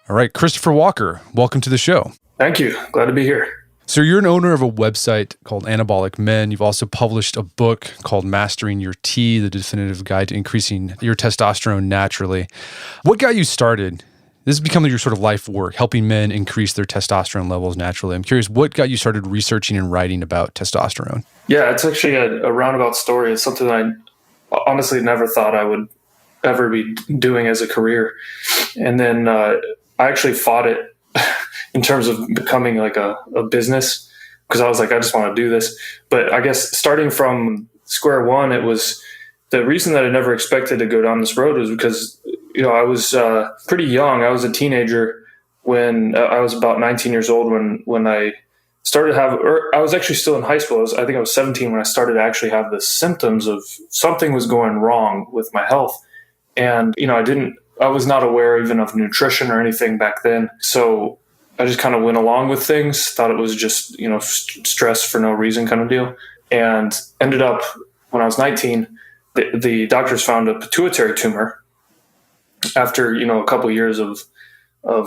All right, Christopher Walker, welcome to the show. Thank you. Glad to be here. So you're an owner of a website called Anabolic Men. You've also published a book called Mastering Your T, the definitive guide to increasing your testosterone naturally. What got you started? This is becoming your sort of life work, helping men increase their testosterone levels naturally. I'm curious, what got you started researching and writing about testosterone? Yeah, it's actually a roundabout story. It's something I honestly never thought I would ever be doing as a career. And then I actually fought it in terms of becoming like a business, because I was like, I just want to do this. But I guess starting from square one, it was the reason that I never expected to go down this road was because, I was pretty young. I was a teenager when I was about 19 years old when I started I was actually still in high school. I think I was 17 when I started to actually have the symptoms of something was going wrong with my health. And, I was not aware even of nutrition or anything back then. So I just kind of went along with things, thought it was just, stress for no reason kind of deal. And ended up, when I was 19, the doctors found a pituitary tumor after, a couple of years of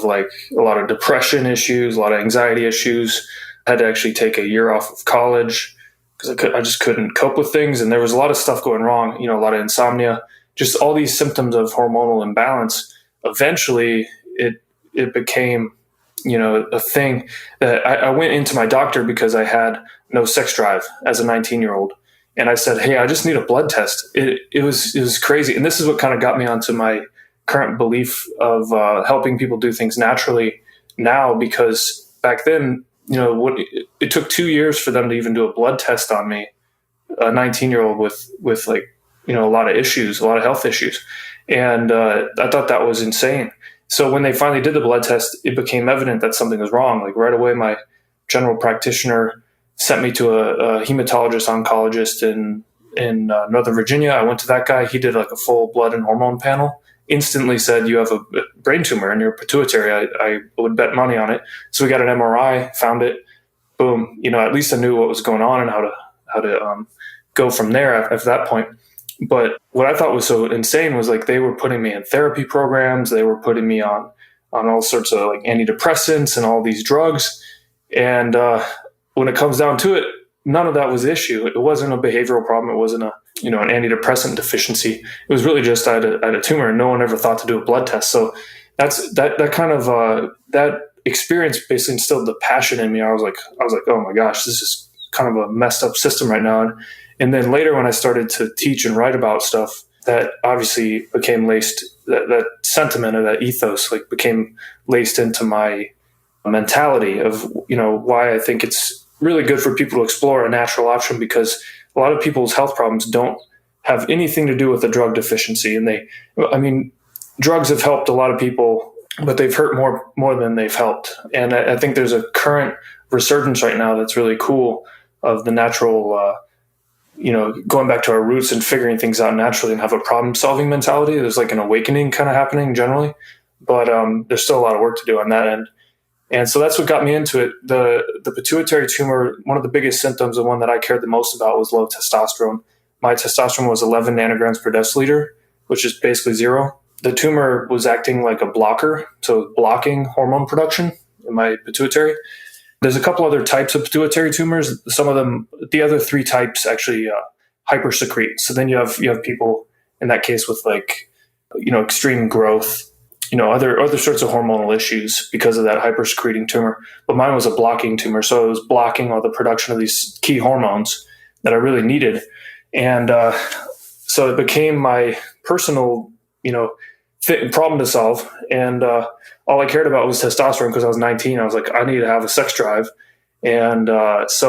like a lot of depression issues, a lot of anxiety issues. I had to actually take a year off of college because I just couldn't cope with things. And there was a lot of stuff going wrong, a lot of insomnia, just all these symptoms of hormonal imbalance. Eventually it became, a thing that I went into my doctor because I had no sex drive as a 19-year-old. And I said, hey, I just need a blood test. It was crazy. And this is what kind of got me onto my current belief of helping people do things naturally now, because back then, it took 2 years for them to even do a blood test on me, a 19-year-old with like, a lot of issues, a lot of health issues. And I thought that was insane. So when they finally did the blood test, it became evident that something was wrong. Like right away, my general practitioner sent me to a hematologist oncologist in Northern Virginia. I went to that guy. He did like a full blood and hormone panel. Instantly said, you have a brain tumor in your pituitary. I would bet money on it. So we got an MRI, found it. Boom. At least I knew what was going on and how to go from there after that point. But what I thought was so insane was like they were putting me in therapy programs. They were putting me on all sorts of like antidepressants and all these drugs. And when it comes down to it, none of that was the issue. It wasn't a behavioral problem. It wasn't an antidepressant deficiency. It was really just I had a tumor, and no one ever thought to do a blood test. So that kind of that experience basically instilled the passion in me. I was like, oh my gosh, this is kind of a messed up system right now. And then later when I started to teach and write about stuff, that obviously became laced, that sentiment or that ethos like became laced into my mentality of, why I think it's really good for people to explore a natural option, because a lot of people's health problems don't have anything to do with a drug deficiency. And drugs have helped a lot of people, but they've hurt more than they've helped. And I think there's a current resurgence right now that's really cool of the natural, going back to our roots and figuring things out naturally and have a problem-solving mentality. There's like an awakening kind of happening generally, but there's still a lot of work to do on that end. And so that's what got me into it. The pituitary tumor, one of the biggest symptoms, the one that I cared the most about, was low testosterone. My testosterone was 11 nanograms per deciliter, which is basically zero. The tumor was acting like a blocker, so blocking hormone production in my pituitary. There's a couple other types of pituitary tumors. Some of them, the other three types actually hypersecrete. So then you have people in that case with like, extreme growth, other sorts of hormonal issues because of that hypersecreting tumor. But mine was a blocking tumor. So it was blocking all the production of these key hormones that I really needed. And so it became my personal, problem to solve. And all I cared about was testosterone because I was 19. I was like, I need to have a sex drive. And but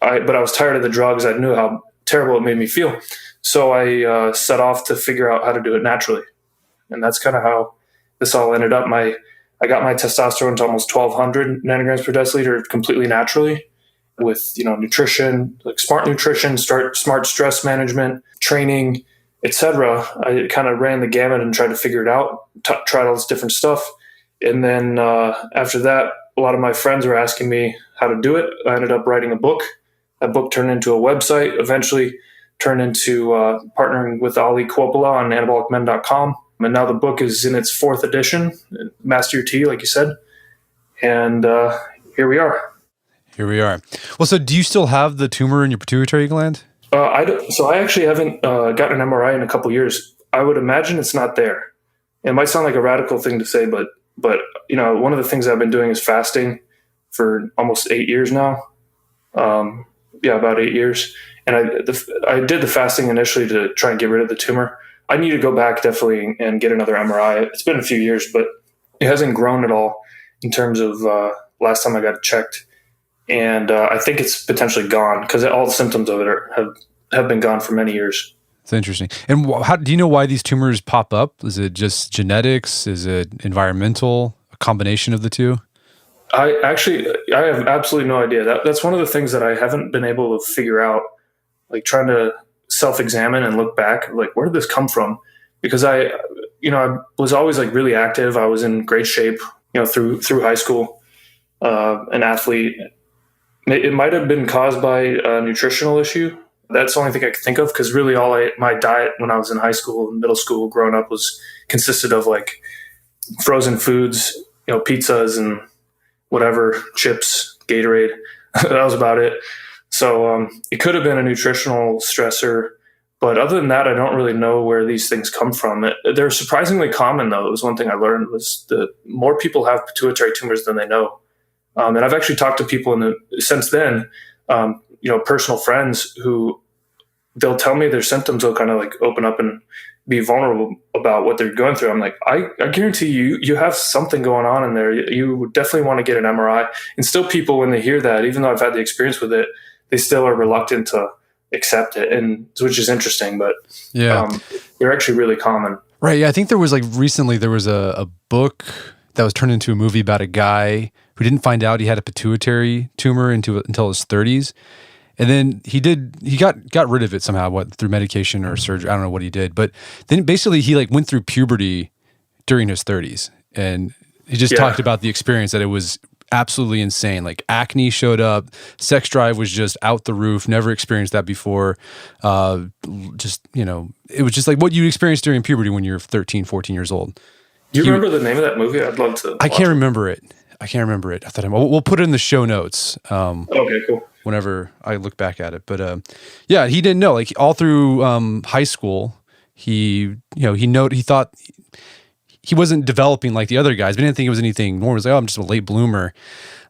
I was tired of the drugs. I knew how terrible it made me feel. So I set off to figure out how to do it naturally. And that's kind of how this all ended up. I got my testosterone to almost 1,200 nanograms per deciliter completely naturally with, nutrition, like smart nutrition, smart stress management, training, etc. I kind of ran the gamut and tried to figure it out, tried all this different stuff. And then after that, a lot of my friends were asking me how to do it. I ended up writing a book. That book turned into a website, eventually turned into partnering with Ali Cuopola on anabolicmen.com. And now the book is in its fourth edition, Master Your T, like you said. And here we are. Here we are. Well, so do you still have the tumor in your pituitary gland? So I actually haven't gotten an MRI in a couple years. I would imagine it's not there. It might sound like a radical thing to say, but one of the things I've been doing is fasting for almost 8 years now. About 8 years. And I did the fasting initially to try and get rid of the tumor. I need to go back definitely and get another MRI. It's been a few years, but it hasn't grown at all in terms of last time I got it checked. And I think it's potentially gone because all the symptoms of it have been gone for many years. That's interesting. And how do you know why these tumors pop up? Is it just genetics? Is it environmental? A combination of the two? I have absolutely no idea. That's one of the things that I haven't been able to figure out, like trying to self-examine and look back, like where did this come from? Because I was always like really active. I was in great shape, through high school, an athlete. It might have been caused by a nutritional issue. That's the only thing I could think of, because really my diet when I was in high school and middle school growing up consisted of like frozen foods, pizzas and whatever, chips, Gatorade. That was about it. So it could have been a nutritional stressor. But other than that, I don't really know where these things come from. They're surprisingly common, though. It was one thing I learned was that more people have pituitary tumors than they know. And I've actually talked to people since then, personal friends who they'll tell me their symptoms will kind of like open up and be vulnerable about what they're going through. I'm like, I guarantee you have something going on in there. You would definitely want to get an MRI. And still people, when they hear that, even though I've had the experience with it, they still are reluctant to accept it, and which is interesting, but they're actually really common. Right. Yeah. I think recently there was a book that was turned into a movie about a guy who didn't find out he had a pituitary tumor until his 30s. And then he got rid of it somehow, through medication or surgery. I don't know what he did, but then basically he like went through puberty during his 30s, and he just talked about the experience that it was absolutely insane. Like acne showed up, sex drive was just out the roof, never experienced that before. It was just like what you experienced during puberty when you're 13, 14 years old. Do you remember the name of that movie? I'd love to. I can't remember it. I thought we'll put it in the show notes. Okay, cool. Whenever I look back at it. But he didn't know. Like all through high school, he thought he wasn't developing like the other guys, but he didn't think it was anything more. He was like, I'm just a late bloomer.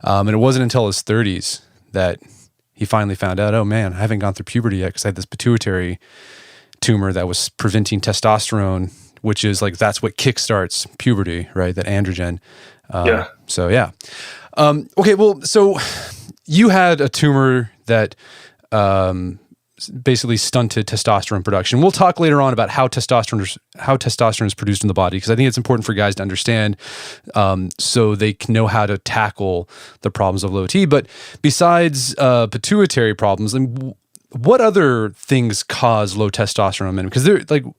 And it wasn't until his 30s that he finally found out, oh man, I haven't gone through puberty yet because I had this pituitary tumor that was preventing testosterone, which is like, that's what kickstarts puberty, right? That androgen. Okay, well, so you had a tumor that basically stunted testosterone production. We'll talk later on about how testosterone is produced in the body, because I think it's important for guys to understand so they can know how to tackle the problems of low T. But besides pituitary problems, and what other things cause low testosterone in men? Because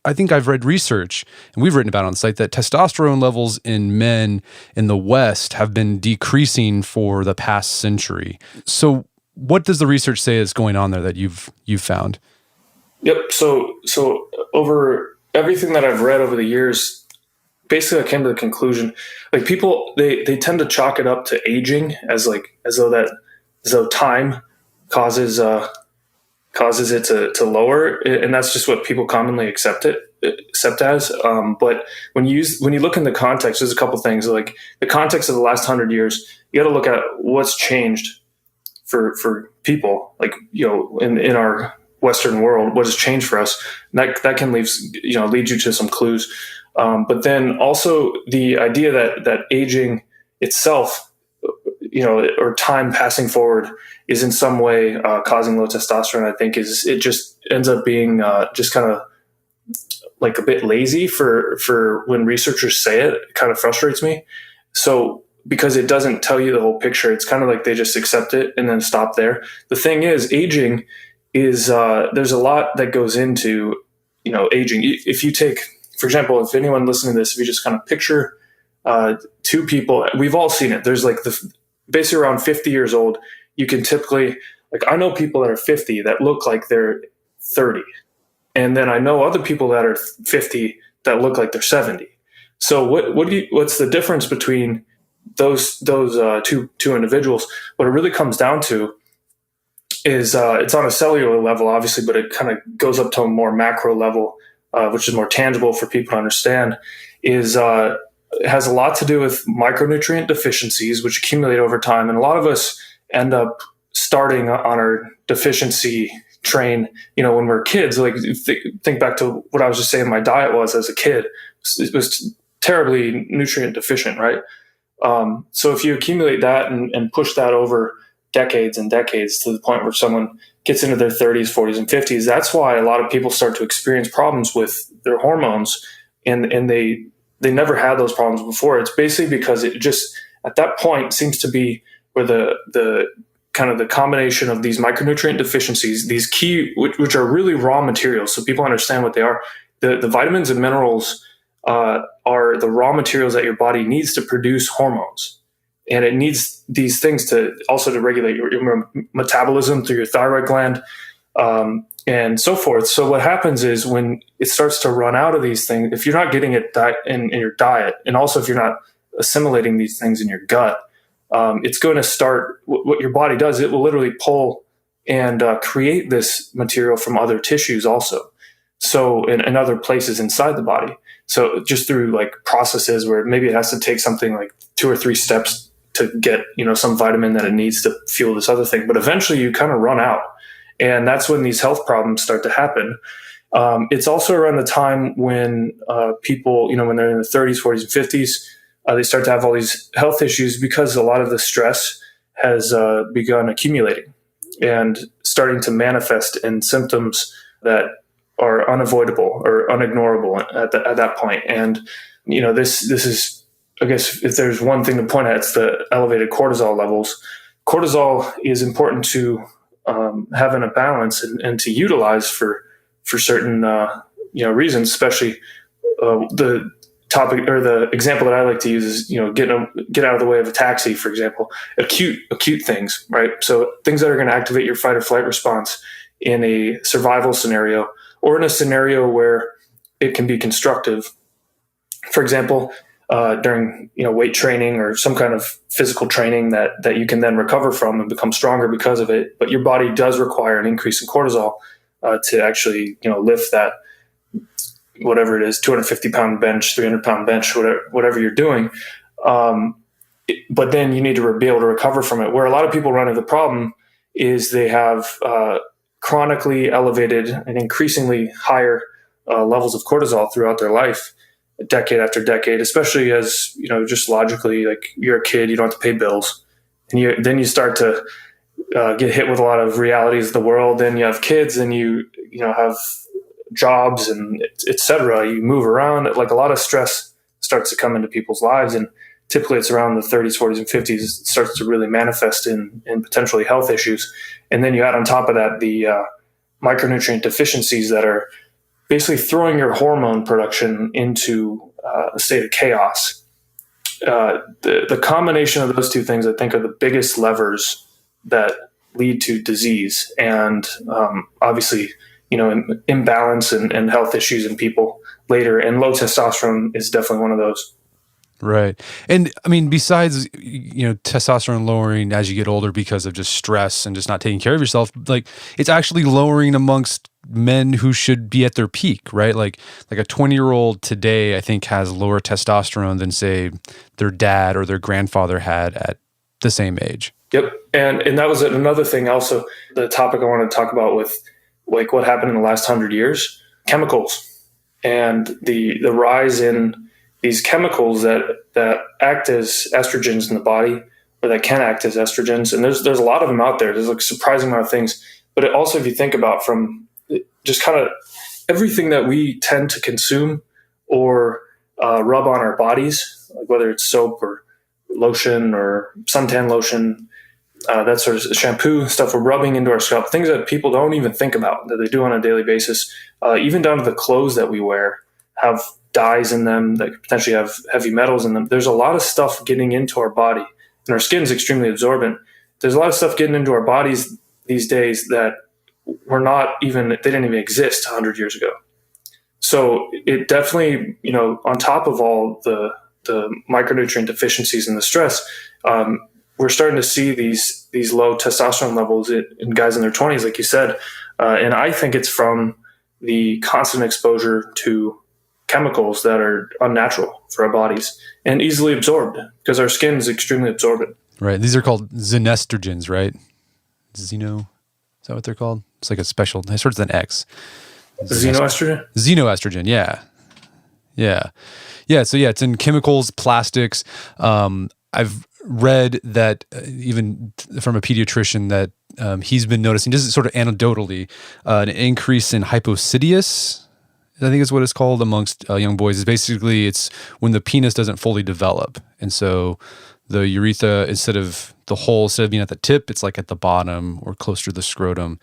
I think I've read research, and we've written about it on the site, that testosterone levels in men in the West have been decreasing for the past century. So what does the research say is going on there that you've found? Yep. So over everything that I've read over the years, basically I came to the conclusion, like people, they tend to chalk it up to aging as though time causes it to lower, and that's just what people commonly accept as. But when you look in the context, there's a couple things. Like the context of the last 100 years, you got to look at what's changed for people, like, in our Western world, what has changed for us. And that can lead you to some clues. But then also the idea that aging itself, or time passing forward, is in some way causing low testosterone, I think it just ends up being just kind of like a bit lazy for when researchers say it. It kind of frustrates me. So because it doesn't tell you the whole picture, it's kind of like they just accept it and then stop there. The thing is, aging is there's a lot that goes into aging. If you take, for example, if anyone listening to this, if you just kind of picture two people, we've all seen it. There's like basically around 50 years old, you can typically, like, I know people that are 50 that look like they're 30. And then I know other people that are 50 that look like they're 70. So what's the difference between those two individuals? What it really comes down to is it's on a cellular level, obviously, but it kind of goes up to a more macro level, which is more tangible for people to understand. It has a lot to do with micronutrient deficiencies, which accumulate over time, and a lot of us end up starting on our deficiency train, when we're kids. Like, think back to what I was just saying my diet was as a kid. It was terribly nutrient deficient, right? So if you accumulate that and push that over decades and decades to the point where someone gets into their 30s, 40s, and 50s, that's why a lot of people start to experience problems with their hormones, and they never had those problems before. It's basically because it just, at that point, seems to be where the kind of the combination of these micronutrient deficiencies, these key, which are really raw materials, so people understand what they are. The vitamins and minerals are the raw materials that your body needs to produce hormones. And it needs these things to regulate your metabolism through your thyroid gland, and so forth. So what happens is when it starts to run out of these things, if you're not getting it in your diet, and also if you're not assimilating these things in your gut, it's going to start, what your body does, it will literally pull and create this material from other tissues also. So in other places inside the body. So just through like processes where maybe it has to take something like 2 or 3 steps to get, some vitamin that it needs to fuel this other thing. But eventually you kind of run out. And that's when these health problems start to happen. It's also around the time when people, when they're in the 30s, 40s, and 50s, they start to have all these health issues because a lot of the stress has begun accumulating and starting to manifest in symptoms that are unavoidable or unignorable at that point. And, this is, I guess, if there's one thing to point at, it's the elevated cortisol levels. Cortisol is important to have in a balance and to utilize for certain, reasons, especially the topic or the example that I like to use is, get out of the way of a taxi, for example, acute things, right? So things that are going to activate your fight or flight response in a survival scenario, or in a scenario where it can be constructive. For example, during weight training or some kind of physical training that you can then recover from and become stronger because of it, but your body does require an increase in cortisol to actually lift that, whatever it is, 250-pound bench, 300-pound bench, whatever you're doing. But then you need to be able to recover from it. Where a lot of people run into the problem is they have chronically elevated and increasingly higher levels of cortisol throughout their life, decade after decade, especially as, just logically, like, you're a kid, you don't have to pay bills. And then you start to get hit with a lot of realities of the world. Then you have kids and you have jobs and et cetera. You move around. Like, a lot of stress starts to come into people's lives. And typically it's around the 30s, 40s, and 50s, it starts to really manifest in potentially health issues. And then you add on top of that the micronutrient deficiencies that are basically throwing your hormone production into a state of chaos. The combination of those two things, I think, are the biggest levers that lead to disease and obviously, imbalance and health issues in people later. And low testosterone is definitely one of those. Right. And I mean, besides, testosterone lowering as you get older because of just stress and just not taking care of yourself, like, it's actually lowering amongst men who should be at their peak, right? Like a 20-year-old today, I think, has lower testosterone than, say, their dad or their grandfather had at the same age. Yep. And that was another thing also, the topic I wanted to talk about with, like, what happened in the last 100 years, chemicals and the rise in these chemicals that act as estrogens in the body, or that can act as estrogens. And there's a lot of them out there. There's a surprising amount of things. But it also, if you think about from just kind of everything that we tend to consume or rub on our bodies, like whether it's soap or lotion or suntan lotion, that sort of shampoo, stuff we're rubbing into our scalp, things that people don't even think about that they do on a daily basis, even down to the clothes that we wear have dyes in them that could potentially have heavy metals in them. There's a lot of stuff getting into our body, and our skin is extremely absorbent. There's a lot of stuff getting into our bodies these days that they didn't even exist 100 years ago. So it definitely, on top of all the micronutrient deficiencies and the stress, we're starting to see these low testosterone levels in guys in their 20s, like you said. And I think it's from the constant exposure to chemicals that are unnatural for our bodies and easily absorbed because our skin is extremely absorbent. Right. These are called xenestrogens, right? Xeno, is that what they're called? It's like a special, it starts with an X. Xenoestrogen? Xenoestrogen, yeah. Yeah. Yeah, so yeah, it's in chemicals, plastics. I've read that even from a pediatrician that he's been noticing, just sort of anecdotally, an increase in hypocytius, I think is what it's called amongst young boys. Is basically it's when the penis doesn't fully develop. And so the urethra, instead of being at the tip, it's like at the bottom or closer to the scrotum.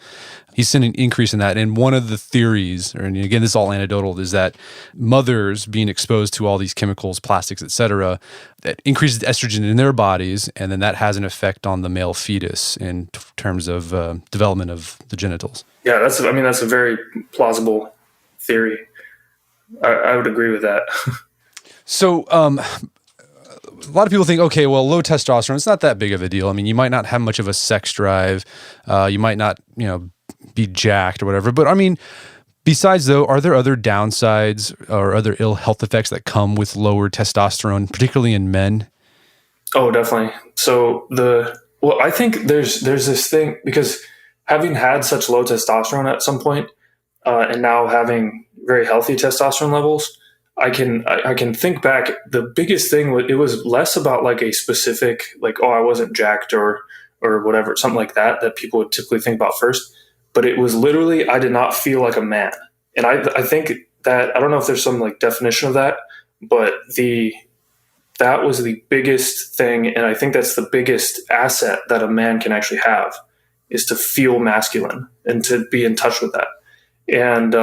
He's seen an increase in that. And one of the theories, and again, this is all anecdotal, is that mothers being exposed to all these chemicals, plastics, et cetera, that increases estrogen in their bodies. And then that has an effect on the male fetus in terms of development of the genitals. Yeah, that's a very plausible theory. I would agree with that. So, a lot of people think, okay, well, low testosterone, it's not that big of a deal. I mean, you might not have much of a sex drive. You might not, be jacked or whatever. But I mean, besides though, are there other downsides or other ill health effects that come with lower testosterone, particularly in men? Oh, definitely. So I think there's this thing, because having had such low testosterone at some point, and now having very healthy testosterone levels, I can think back. The biggest thing was, it was less about like a specific, like, oh, I wasn't jacked or whatever, something like that people would typically think about first. But it was literally, I did not feel like a man. And I think that, I don't know if there's some like definition of that, but that was the biggest thing. And I think that's the biggest asset that a man can actually have, is to feel masculine and to be in touch with that. And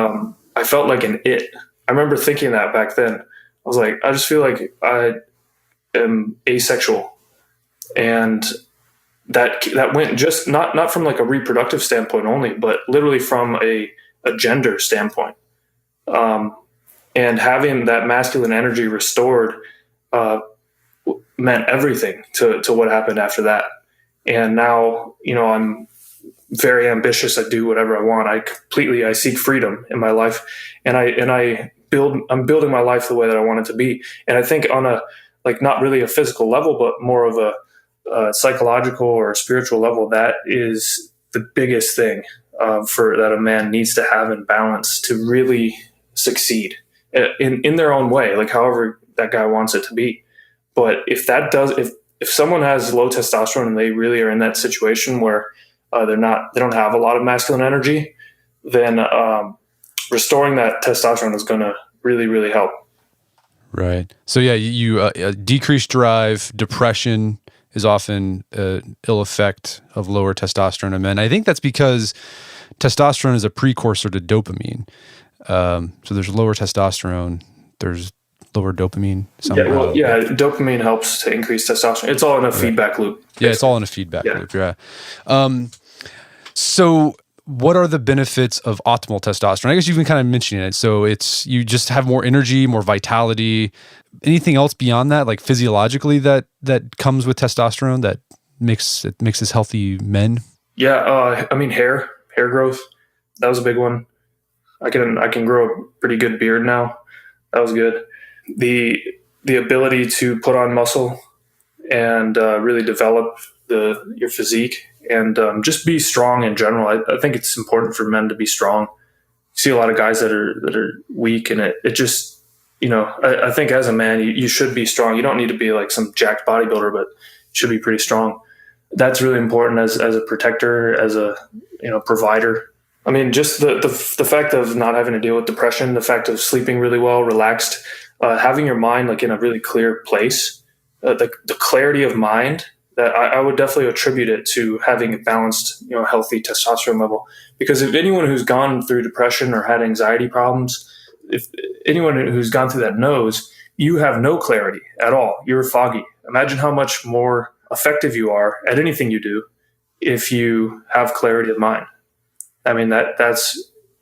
I felt like an it. I remember thinking that back then. I was like, I just feel like I am asexual. And that went just not from like a reproductive standpoint only, but literally from a gender standpoint. And having that masculine energy restored meant everything to what happened after that. And now, I'm very ambitious. I do whatever I want. I seek freedom in my life, and I'm building my life the way that I want it to be. And I think on a, like, not really a physical level, but more of a psychological or spiritual level, that is the biggest thing for that a man needs to have in balance to really succeed in their own way, like however that guy wants it to be. But if someone has low testosterone and they really are in that situation where they don't have a lot of masculine energy, then restoring that testosterone is going to really, really help. Right. So yeah, you decreased drive, depression is often an ill effect of lower testosterone in men. I think that's because testosterone is a precursor to dopamine. So there's lower testosterone, there's lower dopamine. Somehow. Yeah, dopamine helps to increase testosterone. It's all in a feedback loop. Basically. Yeah, it's all in a feedback loop. Yeah. So what are the benefits of optimal testosterone? I guess you've been kind of mentioning it. So you just have more energy, more vitality. Anything else beyond that, like physiologically, that comes with testosterone that makes us healthy men? Yeah, hair growth. That was a big one. I can grow a pretty good beard now. That was good. The ability to put on muscle and really develop your physique and just be strong in general. I think it's important for men to be strong. You see a lot of guys that are weak, and it just, I think as a man, you should be strong. You don't need to be like some jacked bodybuilder, but you should be pretty strong. That's really important as a protector, as a provider. I mean, just the fact of not having to deal with depression, the fact of sleeping really well, relaxed, having your mind like in a really clear place, the clarity of mind, that I would definitely attribute it to having a balanced, healthy testosterone level. Because if anyone who's gone through depression or had anxiety problems, if anyone who's gone through that knows, you have no clarity at all. You're foggy. Imagine how much more effective you are at anything you do if you have clarity of mind. I mean,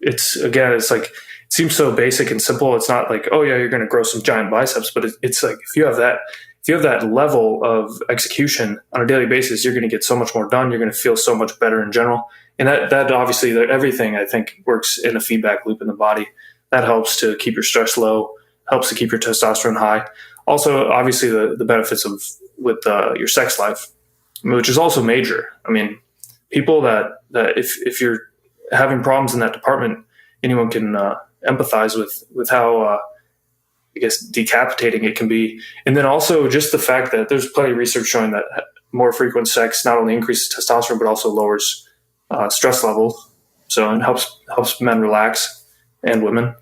it's like seems so basic and simple. It's not like, oh yeah, you're going to grow some giant biceps, but it's like if you have that level of execution on a daily basis, you're going to get so much more done. You're going to feel so much better in general. And that obviously, everything I think works in a feedback loop in the body. That helps to keep your stress low, helps to keep your testosterone high. Also, obviously, the benefits with your sex life, which is also major. I mean, people that if you're having problems in that department, anyone can empathize with how I guess decapitating it can be. And then also just the fact that there's plenty of research showing that more frequent sex not only increases testosterone but also lowers stress levels. So it helps men relax and women.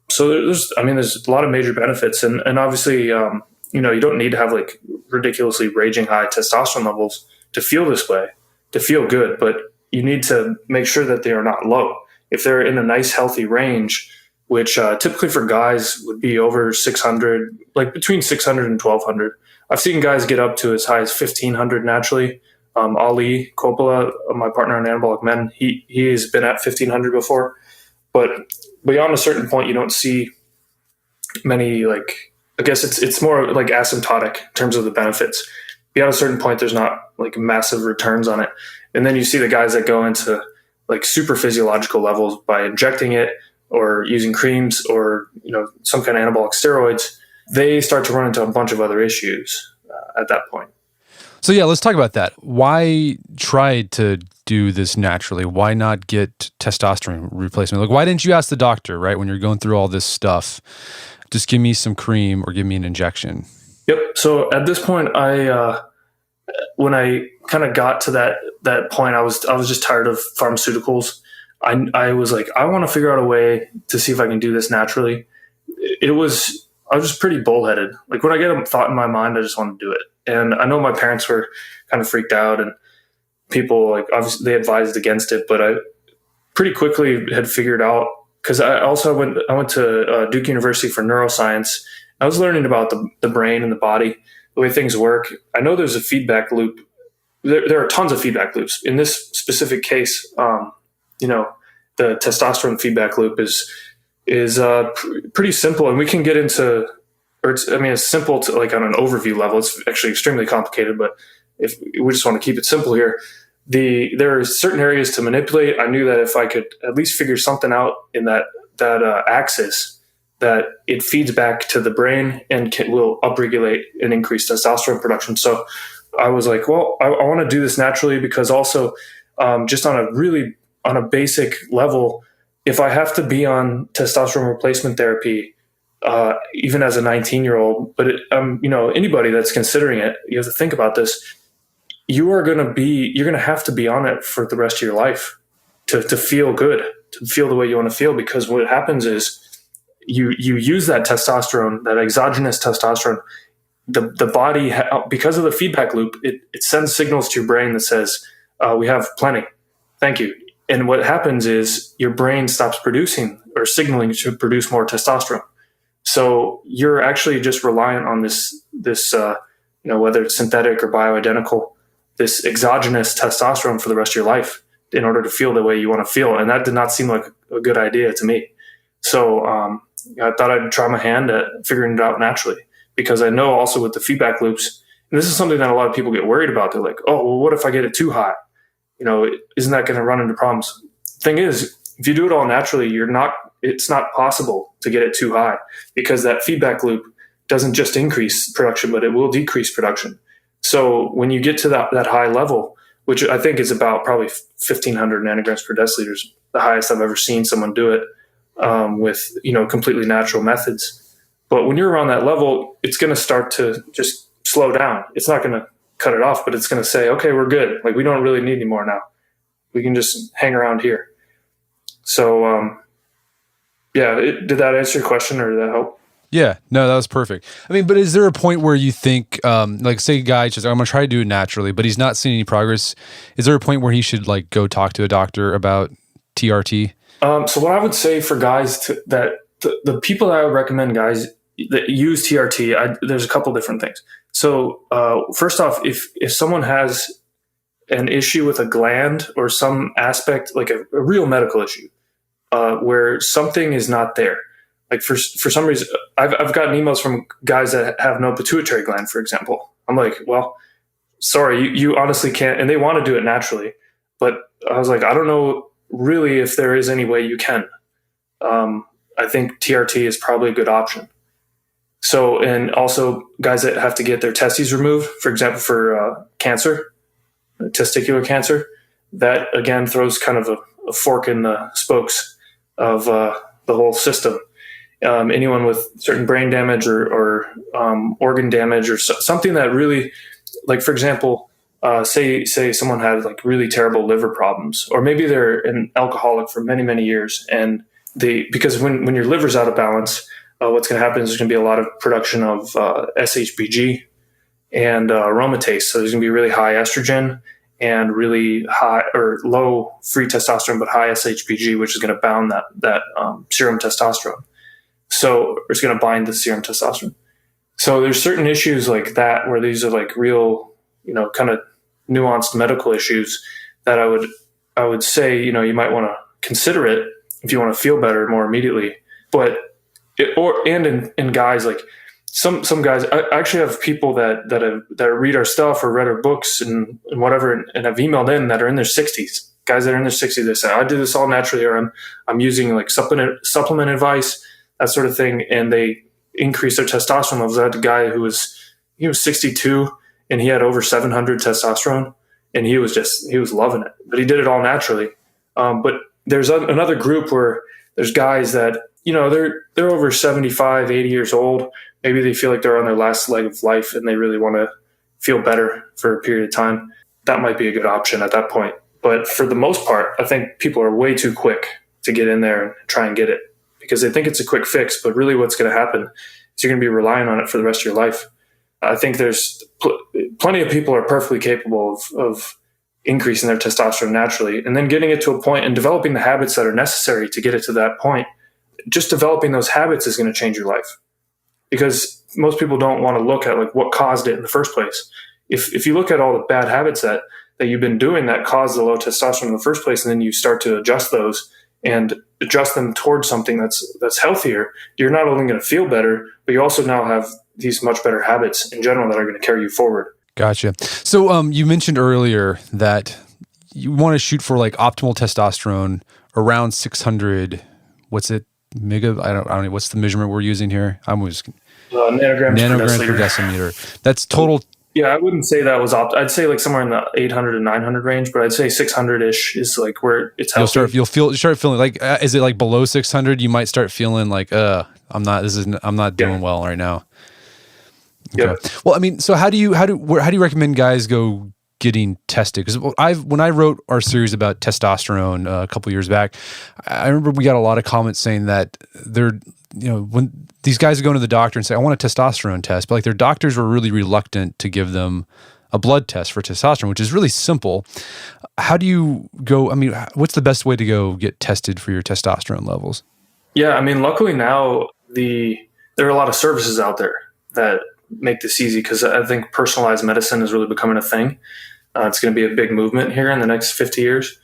So there's a lot of major benefits, and obviously you don't need to have like ridiculously raging high testosterone levels to feel this way, to feel good, but you need to make sure that they are not low. If they're in a nice healthy range, which typically for guys would be over 600, like between 600 and 1200. I've seen guys get up to as high as 1500 naturally. Ali Coppola, my partner on Anabolic Men, he has been at 1500 before. But beyond a certain point, you don't see many, like, I guess it's more like asymptotic in terms of the benefits. Beyond a certain point, there's not like massive returns on it. And then you see the guys that go into like super physiological levels by injecting it or using creams or, some kind of anabolic steroids. They start to run into a bunch of other issues at that point. So yeah, let's talk about that. Why try to do this naturally? Why not get testosterone replacement? Like, why didn't you ask the doctor, right, when you're going through all this stuff, just give me some cream or give me an injection? Yep. So at this point, when I kind of got to that point, I was just tired of pharmaceuticals. I was like, I want to figure out a way to see if I can do this naturally. I was just pretty bullheaded. Like when I get a thought in my mind, I just want to do it. And I know my parents were kind of freaked out, and people like obviously they advised against it, but I pretty quickly had figured out, because I went to Duke University for neuroscience. I was learning about the brain and the body, the way things work. I know there's a feedback loop. There are tons of feedback loops. In this specific case, the testosterone feedback loop is pretty simple, and we can get into, it's simple to like on an overview level. It's actually extremely complicated, but if we just want to keep it simple here, there are certain areas to manipulate. I knew that if I could at least figure something out in that axis, that it feeds back to the brain and will upregulate and increase testosterone production. So I was like, well, I want to do this naturally, because also just on a basic level, if I have to be on testosterone replacement therapy, even as a 19-year-old, but anybody that's considering it, you have to think about this. You're going to have to be on it for the rest of your life to feel good, to feel the way you want to feel. Because what happens is you use that testosterone, that exogenous testosterone, the body, because of the feedback loop, it sends signals to your brain that says, we have plenty. Thank you. And what happens is your brain stops producing or signaling to produce more testosterone. So you're actually just reliant on this whether it's synthetic or bioidentical, this exogenous testosterone for the rest of your life in order to feel the way you want to feel. And that did not seem like a good idea to me. So I thought I'd try my hand at figuring it out naturally, because I know also with the feedback loops, and this is something that a lot of people get worried about. They're like, oh, well, what if I get it too high? Isn't that going to run into problems? Thing is, if you do it all naturally, it's not possible to get it too high, because that feedback loop doesn't just increase production, but it will decrease production. So when you get to that high level, which I think is about probably 1,500 nanograms per deciliter, is the highest I've ever seen someone do it with completely natural methods. But when you're around that level, it's going to start to just slow down. It's not going to cut it off, but it's going to say, okay, we're good. Like, we don't really need any more now. We can just hang around here. So, did that answer your question, or did that help? Yeah, no, that was perfect. I mean, but is there a point where you think, like, say a guy says, I'm going to try to do it naturally, but he's not seeing any progress. Is there a point where he should like go talk to a doctor about TRT? So what I would say for guys the people that I would recommend, guys that use TRT, there's a couple different things. So first off, if someone has an issue with a gland or some aspect, like a real medical issue, where something is not there. Like for some reason, I've gotten emails from guys that have no pituitary gland, for example. I'm like, well, sorry, you honestly can't, and they want to do it naturally, but I was like, I don't know really if there is any way you can. I think TRT is probably a good option. So, and also guys that have to get their testes removed, for example, for cancer, testicular cancer, that again throws kind of a fork in the spokes of the whole system. Anyone with certain brain damage or organ damage or something that really, like for example, say someone had like really terrible liver problems, or maybe they're an alcoholic for many years, and because when your liver's out of balance, what's going to happen is there's going to be a lot of production of SHBG and aromatase. So there's going to be really high estrogen and really high or low free testosterone, but high SHBG, which is going to bound that serum testosterone. So it's going to bind the serum testosterone. So there's certain issues like that where these are like real, kind of nuanced medical issues that I would say, you might want to consider it if you want to feel better more immediately. But in guys, like some guys, I actually have people that read our stuff or read our books and whatever, and have emailed in that are in their 60s. Guys that are in their 60s, they say, I do this all naturally, or I'm using like supplement advice, that sort of thing, and they increase their testosterone levels. I had a guy who was 62 and he had over 700 testosterone, and he was loving it, but he did it all naturally. But there's another group where there's guys that, they're over 75, 80 years old. Maybe they feel like they're on their last leg of life and they really want to feel better for a period of time. That might be a good option at that point. But for the most part, I think people are way too quick to get in there and try and get it because they think it's a quick fix. But really what's going to happen is you're going to be relying on it for the rest of your life. I think there's plenty of people are perfectly capable of increasing their testosterone naturally and then getting it to a point and developing the habits that are necessary to get it to that point. Just developing those habits is going to change your life, because most people don't want to look at like what caused it in the first place. If you look at all the bad habits that you've been doing that caused the low testosterone in the first place, and then you start to adjust those and adjust them towards something that's healthier, you're not only going to feel better, but you also now have these much better habits in general that are going to carry you forward. Gotcha. So you mentioned earlier that you want to shoot for like optimal testosterone around 600. What's it? Mega? I don't know. What's the measurement we're using here? Nanograms per deciliter. That's total. Yeah, I wouldn't say that was I'd say like somewhere in the 800 to 900 range, but I'd say 600-ish is like where it's healthy. You'll start feeling like, is it like below 600? You might start feeling like, I'm not doing well right now. Okay. Yep. Well, I mean, so how do you recommend guys go getting tested? Because when I wrote our series about testosterone a couple years back, I remember we got a lot of comments saying that when these guys go to the doctor and say, I want a testosterone test, but like their doctors were really reluctant to give them a blood test for testosterone, which is really simple. How do you go? I mean, what's the best way to go get tested for your testosterone levels? Yeah, I mean, luckily now there are a lot of services out there that make this easy, because I think personalized medicine is really becoming a thing. It's going to be a big movement here in the next 50 years.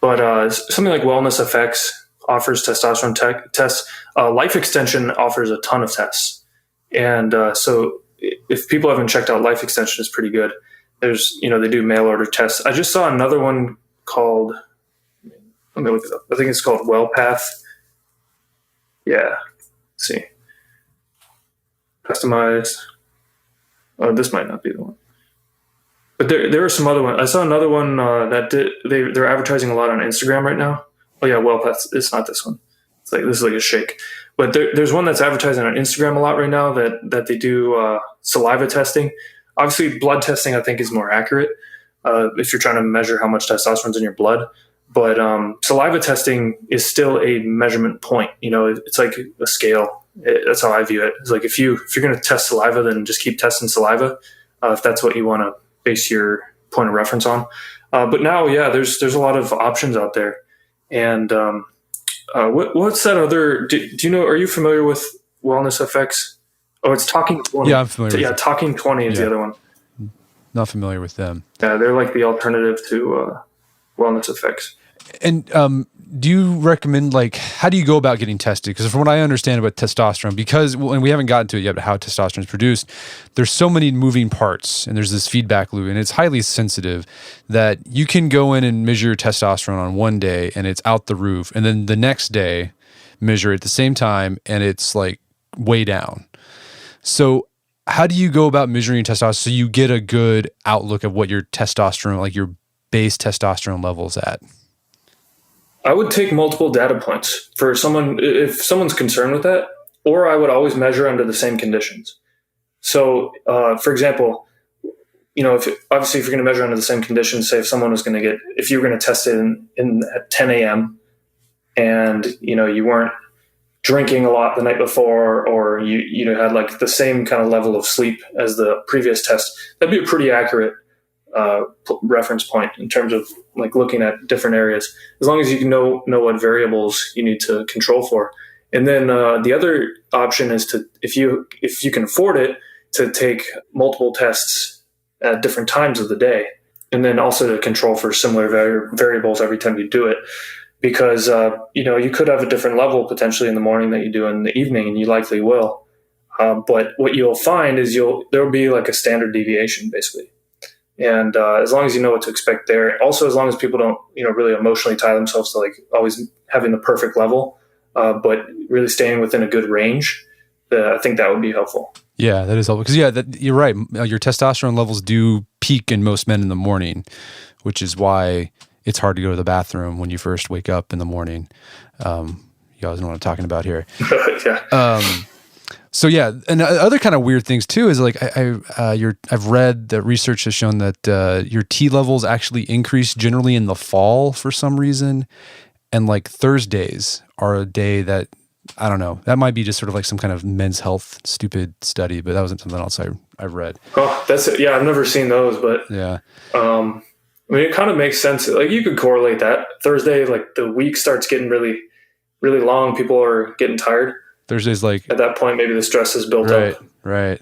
But something like Wellness FX offers testosterone tests. Life Extension offers a ton of tests. And so if people haven't checked out Life Extension, it's pretty good. There's, they do mail order tests. I just saw another one called, let me look it up. I think it's called WellPath. Yeah. Let's see. Customized. Oh, this might not be the one. But there are some other ones. I saw another one they're advertising a lot on Instagram right now. Oh yeah, WellPath. It's not this one. This is like a shake. But there's one that's advertising on Instagram a lot right now that they do saliva testing. Obviously, blood testing I think is more accurate if you're trying to measure how much testosterone's in your blood. But saliva testing is still a measurement point. It's like a scale. That's how I view it. It's like if you're going to test saliva, then just keep testing saliva if that's what you want to base your point of reference on. But now, yeah, there's a lot of options out there. And what's that other? Do you know? Are you familiar with Wellness FX? Oh, it's Talking 20. Yeah, I'm familiar. Yeah, Talking 20 is the other one. Not familiar with them. Yeah, they're like the alternative to Wellness FX. And do you recommend, like, how do you go about getting tested? Because from what I understand about testosterone, and we haven't gotten to it yet, but how testosterone is produced, there's so many moving parts and there's this feedback loop and it's highly sensitive that you can go in and measure your testosterone on one day and it's out the roof. And then the next day measure it at the same time and it's like way down. So how do you go about measuring your testosterone so you get a good outlook of what your testosterone, like your base testosterone levels at? I would take multiple data points for someone, if someone's concerned with that, or I would always measure under the same conditions. So, for example, obviously if you're going to measure under the same conditions, say if someone was going to if you were going to test it in at 10 a.m. and, you weren't drinking a lot the night before, or you had like the same kind of level of sleep as the previous test, that'd be a pretty accurate reference point in terms of like looking at different areas, as long as you know what variables you need to control for. And then the other option is to, if you can afford it, to take multiple tests at different times of the day, and then also to control for similar variables every time you do it, because you could have a different level potentially in the morning that you do in the evening, and you likely will. But what you'll find is there will be like a standard deviation basically. And as long as you know what to expect there, also as long as people don't, really emotionally tie themselves to like always having the perfect level, but really staying within a good range, I think that would be helpful. Yeah, that is helpful. Because you're right. Your testosterone levels do peak in most men in the morning, which is why it's hard to go to the bathroom when you first wake up in the morning. You guys know what I'm talking about here. Yeah. So yeah, and other kind of weird things too is like I've read that research has shown that your T levels actually increase generally in the fall for some reason, and like Thursdays are a day that, I don't know, that might be just sort of like some kind of men's health stupid study, but that wasn't something else I've read. Oh, that's it. Yeah, I've never seen those, but yeah. It kind of makes sense. Like you could correlate that. Thursday, like the week starts getting really, really long. People are getting tired. Thursday's like at that point, maybe the stress is built up. Right.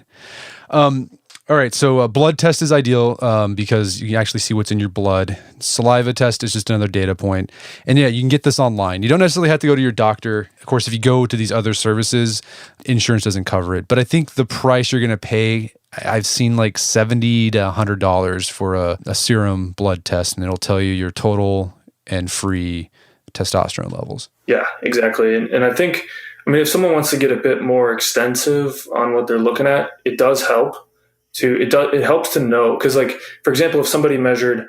All right. So a blood test is ideal because you can actually see what's in your blood. Saliva test is just another data point. And yeah, you can get this online. You don't necessarily have to go to your doctor. Of course, if you go to these other services, insurance doesn't cover it. But I think the price you're going to pay, I've seen like $70 to $100 for a serum blood test, and it'll tell you your total and free testosterone levels. Yeah, exactly. And I think, if someone wants to get a bit more extensive on what they're looking at, it does help. It helps to know, because like, for example, if somebody measured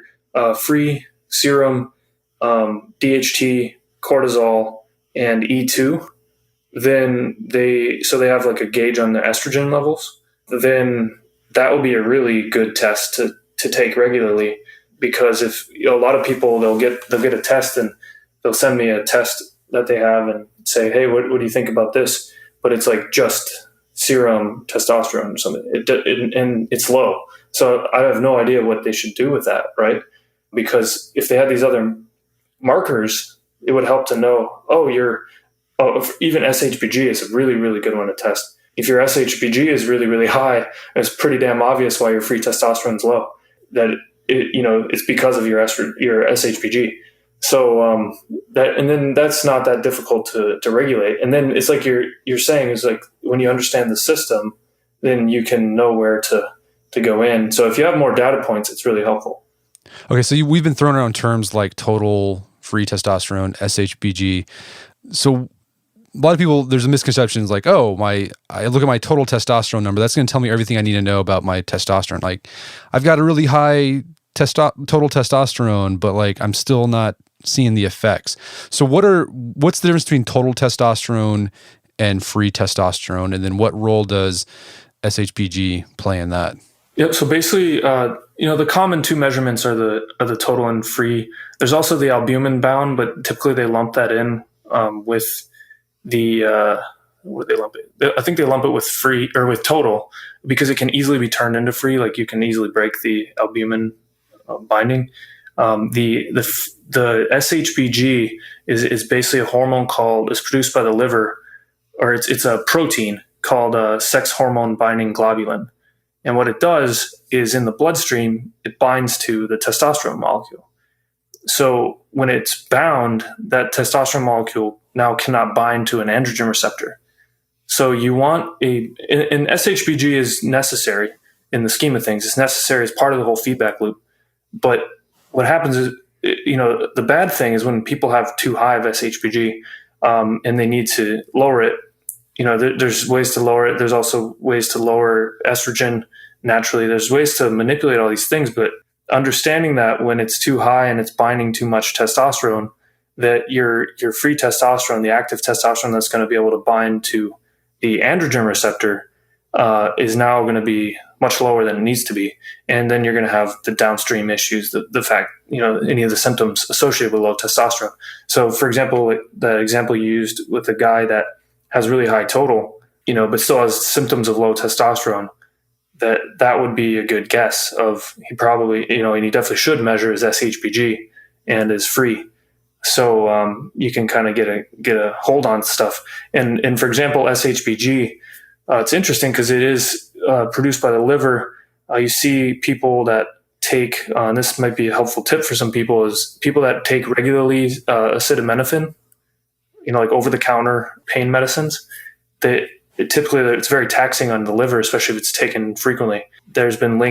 free serum, DHT, cortisol, and E2, then they have like a gauge on the estrogen levels, then that will be a really good test to take regularly. Because if a lot of people, they'll get a test and they'll send me a test that they have and say, hey, what do you think about this? But it's like just serum testosterone or something, and it's low. So I have no idea what they should do with that, right? Because if they had these other markers, it would help to know, even SHBG is a really, really good one to test. If your SHBG is really, really high, it's pretty damn obvious why your free testosterone is low. That it's because of your SHBG. So then that's not that difficult to regulate. And then it's like you're saying is like when you understand the system, then you can know where to go in. So if you have more data points, it's really helpful. Okay, so we've been throwing around terms like total free testosterone, SHBG. So a lot of people, there's a misconception like, I look at my total testosterone number, that's going to tell me everything I need to know about my testosterone. Like I've got a really high total testosterone, but like I'm still not seeing the effects. So what's the difference between total testosterone and free testosterone, and then what role does SHBG play in that? Yep. So basically, the common two measurements are the total and free. There's also the albumin bound, but typically they lump that in with the what they lump it. I think they lump it with free or with total because it can easily be turned into free. Like you can easily break the albumin binding. The SHBG is basically a hormone is produced by the liver, or it's a protein called sex hormone binding globulin. And what it does is in the bloodstream, it binds to the testosterone molecule. So when it's bound, that testosterone molecule now cannot bind to an androgen receptor. So you want and SHBG is necessary in the scheme of things. It's necessary as part of the whole feedback loop. But what happens is, the bad thing is when people have too high of SHBG and they need to lower it. There's ways to lower it. There's also ways to lower estrogen naturally. There's ways to manipulate all these things, but understanding that when it's too high and it's binding too much testosterone, that your free testosterone, the active testosterone that's going to be able to bind to the androgen receptor, is now going to be much lower than it needs to be. And then you're going to have the downstream issues, the fact, any of the symptoms associated with low testosterone. So for example, like the example you used with a guy that has really high total, but still has symptoms of low testosterone, that would be a good guess of he probably, and he definitely should measure his SHBG and is free. So you can kind of get a hold on stuff. And for example, SHBG, it's interesting because it is produced by the liver. You see people that take, and this might be a helpful tip for some people, is people that take regularly acetaminophen, like over-the-counter pain medicines, typically it's very taxing on the liver, especially if it's taken frequently. There's been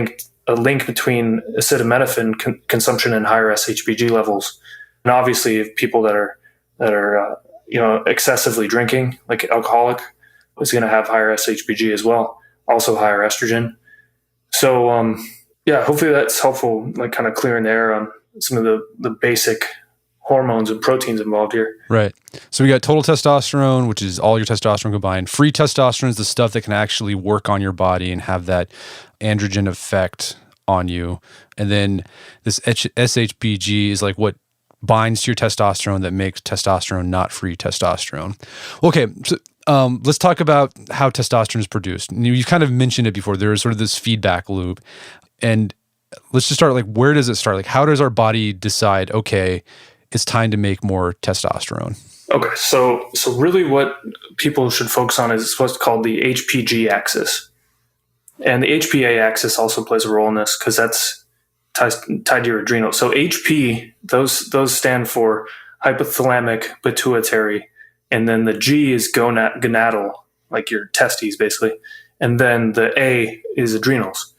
a link between acetaminophen consumption and higher SHBG levels. And obviously, if people that are excessively drinking, like alcoholic, is going to have higher SHBG as well, also higher estrogen. So hopefully that's helpful, like kind of clearing the air on some of the basic hormones and proteins involved here. Right. So we got total testosterone, which is all your testosterone combined. Free testosterone is the stuff that can actually work on your body and have that androgen effect on you. And then this SHBG is like what binds to your testosterone that makes testosterone not free testosterone. Okay. So, let's talk about how testosterone is produced. You've kind of mentioned it before. There is sort of this feedback loop. And let's just start, like, where does it start? Like, how does our body decide, okay, it's time to make more testosterone? Okay, so really what people should focus on is what's called the HPG axis. And the HPA axis also plays a role in this because that's tied to your adrenal. So HP, those stand for hypothalamic, pituitary, and then the G is gonadal, like your testes basically. And then the A is adrenals.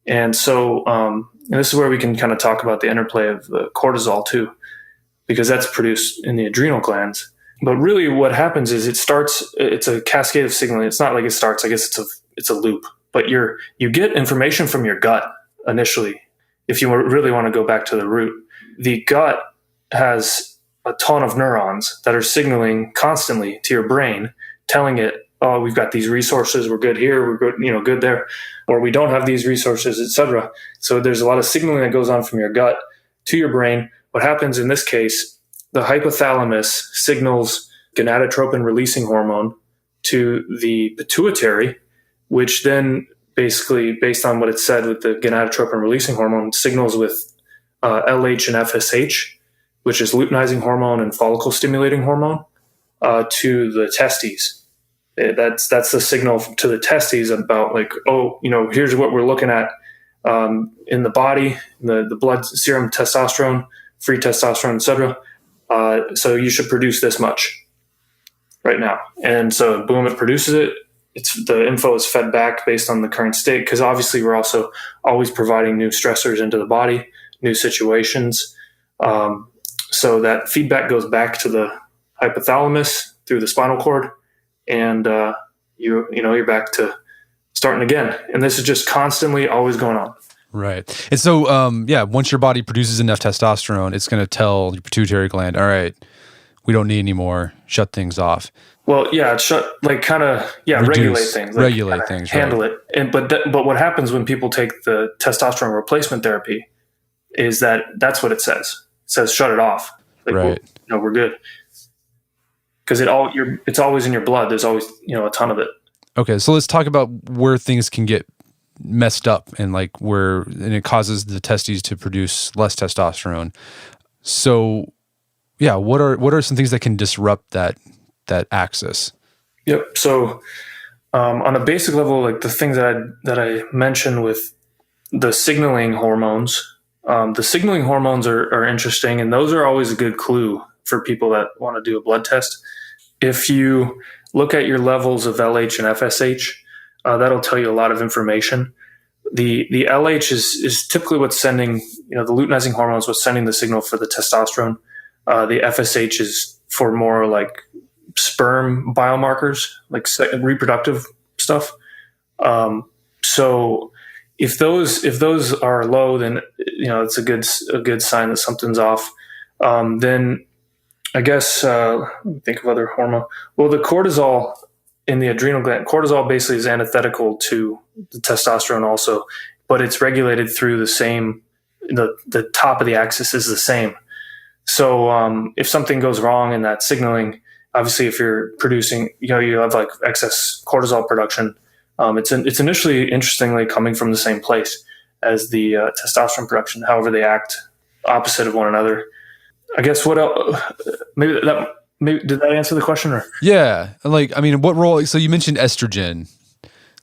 And so and this is where we can kind of talk about the interplay of cortisol too, because that's produced in the adrenal glands. But really what happens is it's a cascade of signaling. It's not like it starts, I guess it's a loop. But you get information from your gut initially. If you really want to go back to the root, the gut has a ton of neurons that are signaling constantly to your brain, telling it, oh, we've got these resources, we're good here, we're good, good there, or we don't have these resources, etc. So there's a lot of signaling that goes on from your gut to your brain. What happens in this case, the hypothalamus signals gonadotropin releasing hormone to the pituitary, which then basically, based on what it said with the gonadotropin releasing hormone, signals with LH and FSH, which is luteinizing hormone and follicle stimulating hormone, to the testes. That's the signal to the testes about like, oh, here's what we're looking at in the body, the blood serum testosterone, free testosterone, etc. So you should produce this much right now. And so boom, it produces it. The info is fed back based on the current state, because obviously we're also always providing new stressors into the body, new situations. So that feedback goes back to the hypothalamus through the spinal cord, and you're back to starting again. And this is just constantly always going on. Right. And so, once your body produces enough testosterone, it's going to tell your pituitary gland, all right, we don't need any more, shut things off. Well, yeah, regulate things. Regulate things, handle right. it. But what happens when people take the testosterone replacement therapy is that's what it says. It says shut it off. Like, right. We're good. Because it's always in your blood. There's always, a ton of it. Okay, so let's talk about where things can get messed up and it causes the testes to produce less testosterone. So, yeah, what are some things that can disrupt that axis? Yep. So, on a basic level, like the things that I mentioned with the signaling hormones, The signaling hormones are interesting, and those are always a good clue for people that want to do a blood test. If you look at your levels of LH and FSH, that'll tell you a lot of information. The LH is typically what's sending, the luteinizing hormone is what's sending the signal for the testosterone. The FSH is for more like sperm biomarkers, like reproductive stuff. So if those are low, then it's a good sign that something's off. Then I guess let me think of other hormone. Well, the cortisol in the adrenal gland, cortisol basically is antithetical to the testosterone also, but it's regulated through the same. The top of the axis is the same. So if something goes wrong in that signaling, obviously if you're producing, you have like excess cortisol production. It's initially, interestingly, coming from the same place as the testosterone production. However, they act opposite of one another. I guess what else? Maybe did that answer the question? Or yeah, what role? So you mentioned estrogen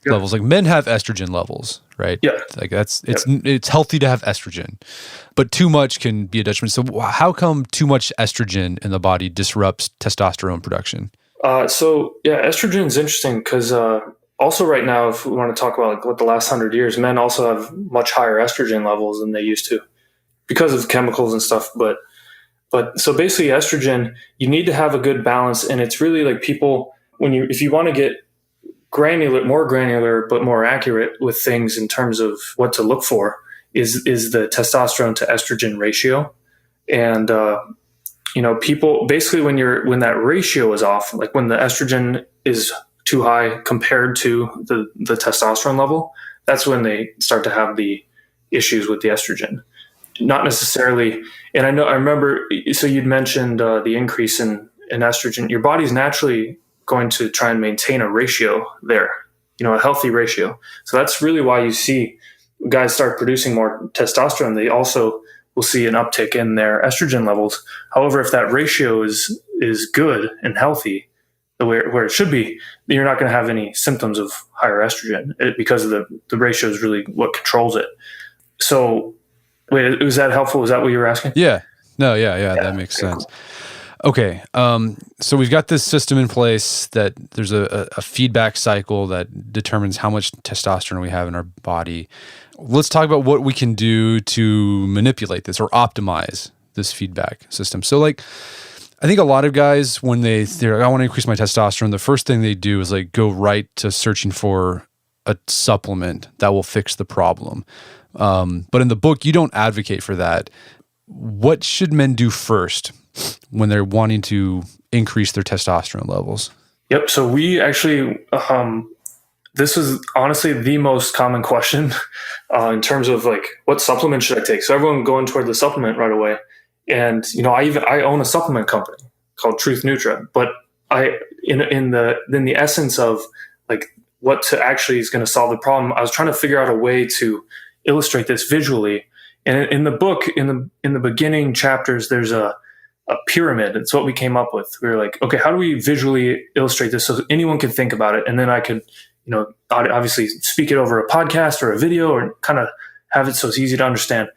levels. Like men have estrogen levels, right? Yeah, like it's healthy to have estrogen, but too much can be a detriment. So how come too much estrogen in the body disrupts testosterone production? Estrogen is interesting because also right now, if we want to talk about what the last 100 years, men also have much higher estrogen levels than they used to because of chemicals and stuff. But so basically estrogen, you need to have a good balance. And it's really like people, if you want to get more granular, but more accurate with things in terms of what to look for is the testosterone to estrogen ratio. And, people basically when that ratio is off, like when the estrogen is too high compared to the testosterone level, that's when they start to have the issues with the estrogen. Not necessarily, and I remember, so you'd mentioned the increase in estrogen. Your body's naturally going to try and maintain a ratio there, a healthy ratio. So that's really why you see guys start producing more testosterone. They also will see an uptick in their estrogen levels. However, if that ratio is good and healthy, where it should be, you're not going to have any symptoms of higher estrogen because of the ratio is really what controls it. So, wait, was that helpful? Is that what you were asking? Yeah. No, yeah, that makes sense. Cool. Okay. So we've got this system in place that there's a feedback cycle that determines how much testosterone we have in our body. Let's talk about what we can do to manipulate this or optimize this feedback system. So I think a lot of guys, when they're like, I want to increase my testosterone, the first thing they do is like go right to searching for a supplement that will fix the problem. But in the book, you don't advocate for that. What should men do first when they're wanting to increase their testosterone levels? Yep. So we actually, this is honestly the most common question in terms of like, what supplement should I take? So everyone going toward the supplement right away. And, I own a supplement company called Truth Nutra, but in the essence of like what to actually is going to solve the problem, I was trying to figure out a way to illustrate this visually. And in the book, in the beginning chapters, there's a pyramid. It's what we came up with. We were like, okay, how do we visually illustrate this so anyone can think about it? And then I could, obviously speak it over a podcast or a video or kind of have it so it's easy to understand.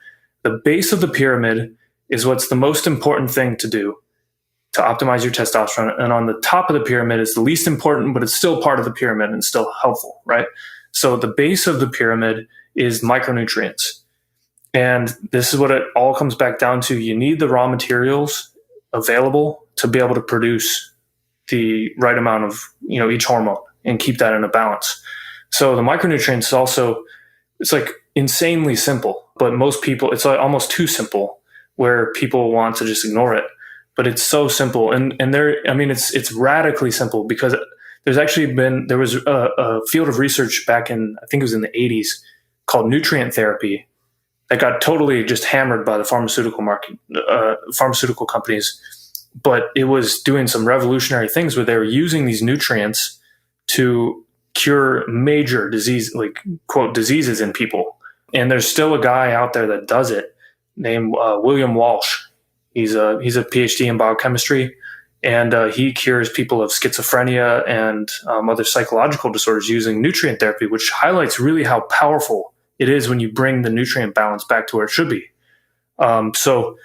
The base of the pyramid is what's the most important thing to do to optimize your testosterone. And on the top of the pyramid is the least important, but it's still part of the pyramid and still helpful, right? So the base of the pyramid is micronutrients. And this is what it all comes back down to. You need the raw materials available to be able to produce the right amount of, each hormone and keep that in a balance. So the micronutrients also, it's like insanely simple, but most people, it's like almost too simple where people want to just ignore it, but it's so simple. And it's radically simple because there was a field of research back in, I think it was in the 80s, called nutrient therapy that got totally just hammered by the pharmaceutical companies. But it was doing some revolutionary things where they were using these nutrients to cure major disease, like quote diseases in people. And there's still a guy out there that does it named William Walsh. He's a PhD in biochemistry, and he cures people of schizophrenia and other psychological disorders using nutrient therapy, which highlights really how powerful it is when you bring the nutrient balance back to where it should be. So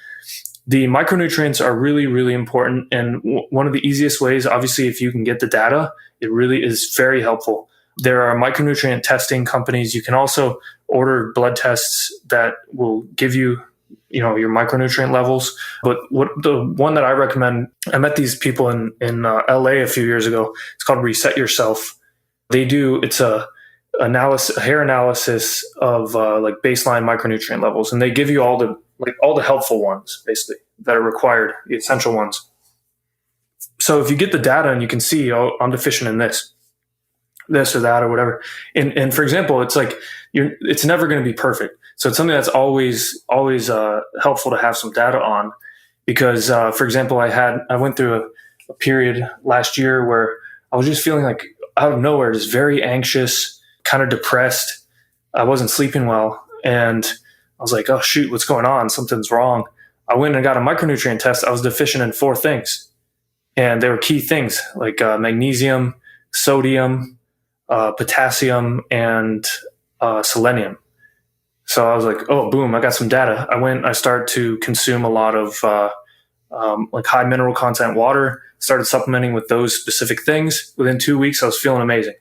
the micronutrients are really, really important. And one of the easiest ways, obviously, if you can get the data, it really is very helpful. There are micronutrient testing companies. You can also order blood tests that will give you, your micronutrient levels. But the one that I recommend, I met these people in LA a few years ago. It's called Reset Yourself. It's a hair analysis of like baseline micronutrient levels, and they give you all the helpful ones basically that are required, the essential ones. So if you get the data and you can see, I'm deficient in this or that or whatever, and for example, it's like it's never going to be perfect. So it's something that's always helpful to have some data on, because for example, I went through a period last year where I was just feeling like out of nowhere, just very anxious, kind of depressed. I wasn't sleeping well. And I was like, oh, shoot, what's going on? Something's wrong. I went and got a micronutrient test. I was deficient in 4 things. And they were key things like magnesium, sodium, potassium, and selenium. So I was like, oh, boom, I got some data. I started to consume a lot of like high mineral content water, started supplementing with those specific things. Within 2 weeks, I was feeling amazing.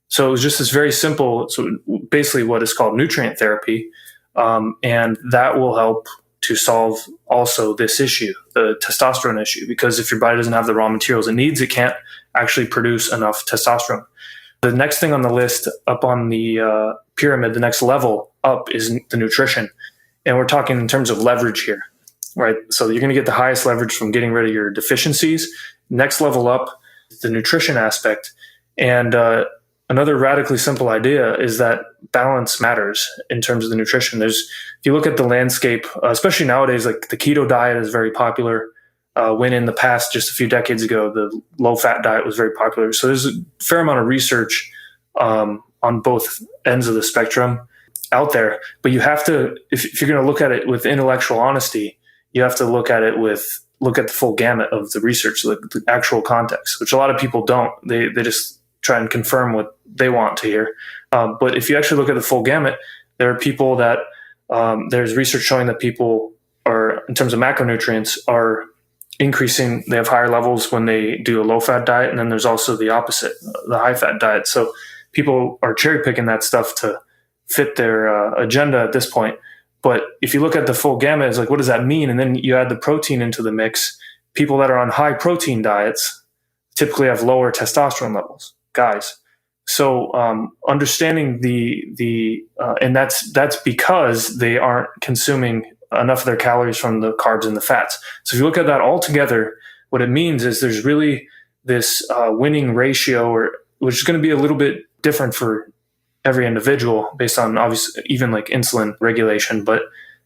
So it was just this very simple, so basically what is called nutrient therapy. And that will help to solve also this issue, the testosterone issue, because if your body doesn't have the raw materials it needs, it can't actually produce enough testosterone. The next thing on the list up on the pyramid, the next level up, is the nutrition. And we're talking in terms of leverage here, right? So you're going to get the highest leverage from getting rid of your deficiencies. Next level up, the nutrition aspect. And another radically simple idea is that balance matters in terms of the nutrition. If you look at the landscape, especially nowadays, like the keto diet is very popular. When in the past, just a few decades ago, the low-fat diet was very popular. So there's a fair amount of research on both ends of the spectrum out there. But you have to, if you're going to look at it with intellectual honesty, you have to look at the full gamut of the research, the actual context, which a lot of people don't. They just try and confirm what they want to hear. But if you actually look at the full gamut, there are people that there's research showing that people are, in terms of macronutrients, are increasing. They have higher levels when they do a low-fat diet, and then there's also the opposite, the high-fat diet. So people are cherry-picking that stuff to fit their agenda at this point. But if you look at the full gamut, it's like, what does that mean? And then you add the protein into the mix. People that are on high-protein diets typically have lower testosterone levels, guys. So understanding and that's because they aren't consuming enough of their calories from the carbs and the fats. So if you look at that all together, what it means is there's really this winning ratio, which is going to be a little bit different for every individual based on obviously even like insulin regulation. But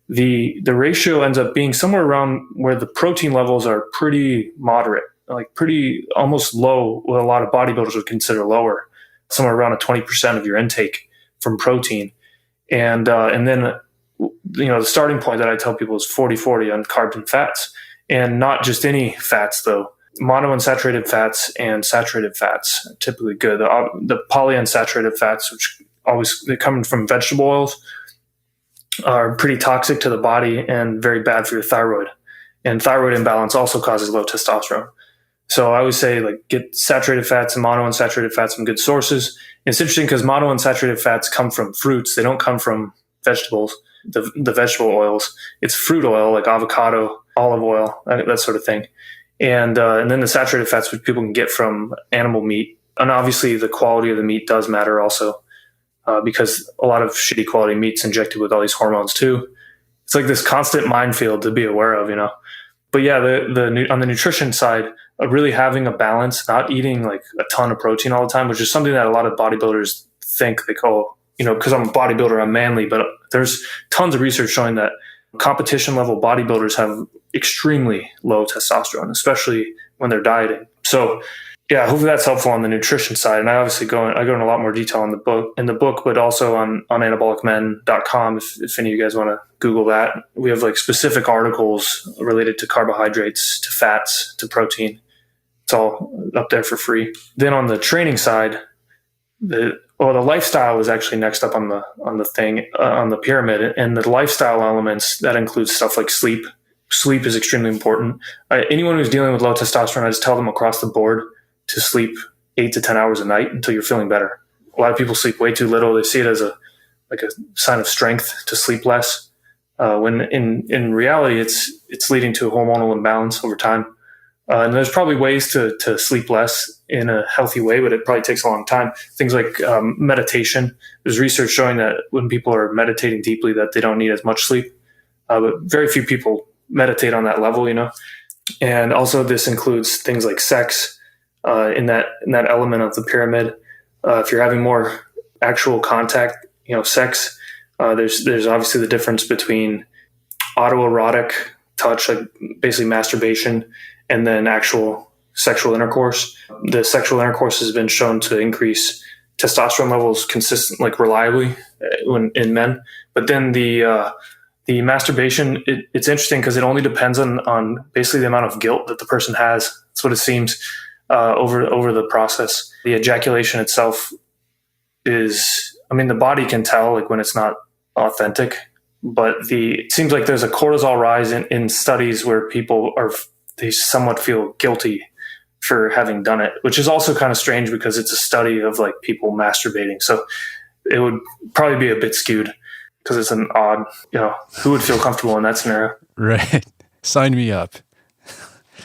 the ratio ends up being somewhere around where the protein levels are pretty moderate, like pretty almost low, what a lot of bodybuilders would consider lower, somewhere around a 20% of your intake from protein. And then, the starting point that I tell people is 40-40 on carbs and fats, and not just any fats though. Monounsaturated fats and saturated fats are typically good. The polyunsaturated fats, which they come from vegetable oils, are pretty toxic to the body and very bad for your thyroid. And thyroid imbalance also causes low testosterone. So I always say, like, get saturated fats and monounsaturated fats from good sources. And it's interesting because monounsaturated fats come from fruits. They don't come from vegetables, the vegetable oils. It's fruit oil like avocado, olive oil, that sort of thing. And then the saturated fats, which people can get from animal meat. And obviously the quality of the meat does matter also, because a lot of shitty quality meat's injected with all these hormones too. It's like this constant minefield to be aware of, But yeah, on the nutrition side, really having a balance, not eating like a ton of protein all the time, which is something that a lot of bodybuilders think, like, oh, because I'm a bodybuilder, I'm manly. But there's tons of research showing that competition level bodybuilders have extremely low testosterone, especially when they're dieting. So yeah, hopefully that's helpful on the nutrition side. And I obviously go in a lot more detail in the book, but also on anabolicmen.com. If any of you guys want to Google that, we have like specific articles related to carbohydrates, to fats, to protein. It's all up there for free. Then on the training side, Well, the lifestyle is actually next up on the pyramid, and the lifestyle elements that includes stuff like sleep. Sleep is extremely important. Anyone who's dealing with low testosterone, I just tell them across the board to sleep 8 to 10 hours a night until you're feeling better. A lot of people sleep way too little. They see it as a sign of strength to sleep less. When in reality, it's leading to a hormonal imbalance over time. And there's probably ways to sleep less in a healthy way, but it probably takes a long time. Things like meditation. There's research showing that when people are meditating deeply, that they don't need as much sleep. But very few people meditate on that level, And also, this includes things like sex in that element of the pyramid. If you're having more actual contact, sex, there's obviously the difference between autoerotic touch, like basically masturbation, and then actual sexual intercourse. The sexual intercourse has been shown to increase testosterone levels reliably in men. But then the masturbation, it's interesting because it only depends on basically the amount of guilt that the person has. That's what it seems over the process. The ejaculation itself is, the body can tell like when it's not authentic, but it seems like there's a cortisol rise in studies where they somewhat feel guilty for having done it, which is also kind of strange because it's a study of like people masturbating. So it would probably be a bit skewed because it's an odd, who would feel comfortable in that scenario? Right. Sign me up.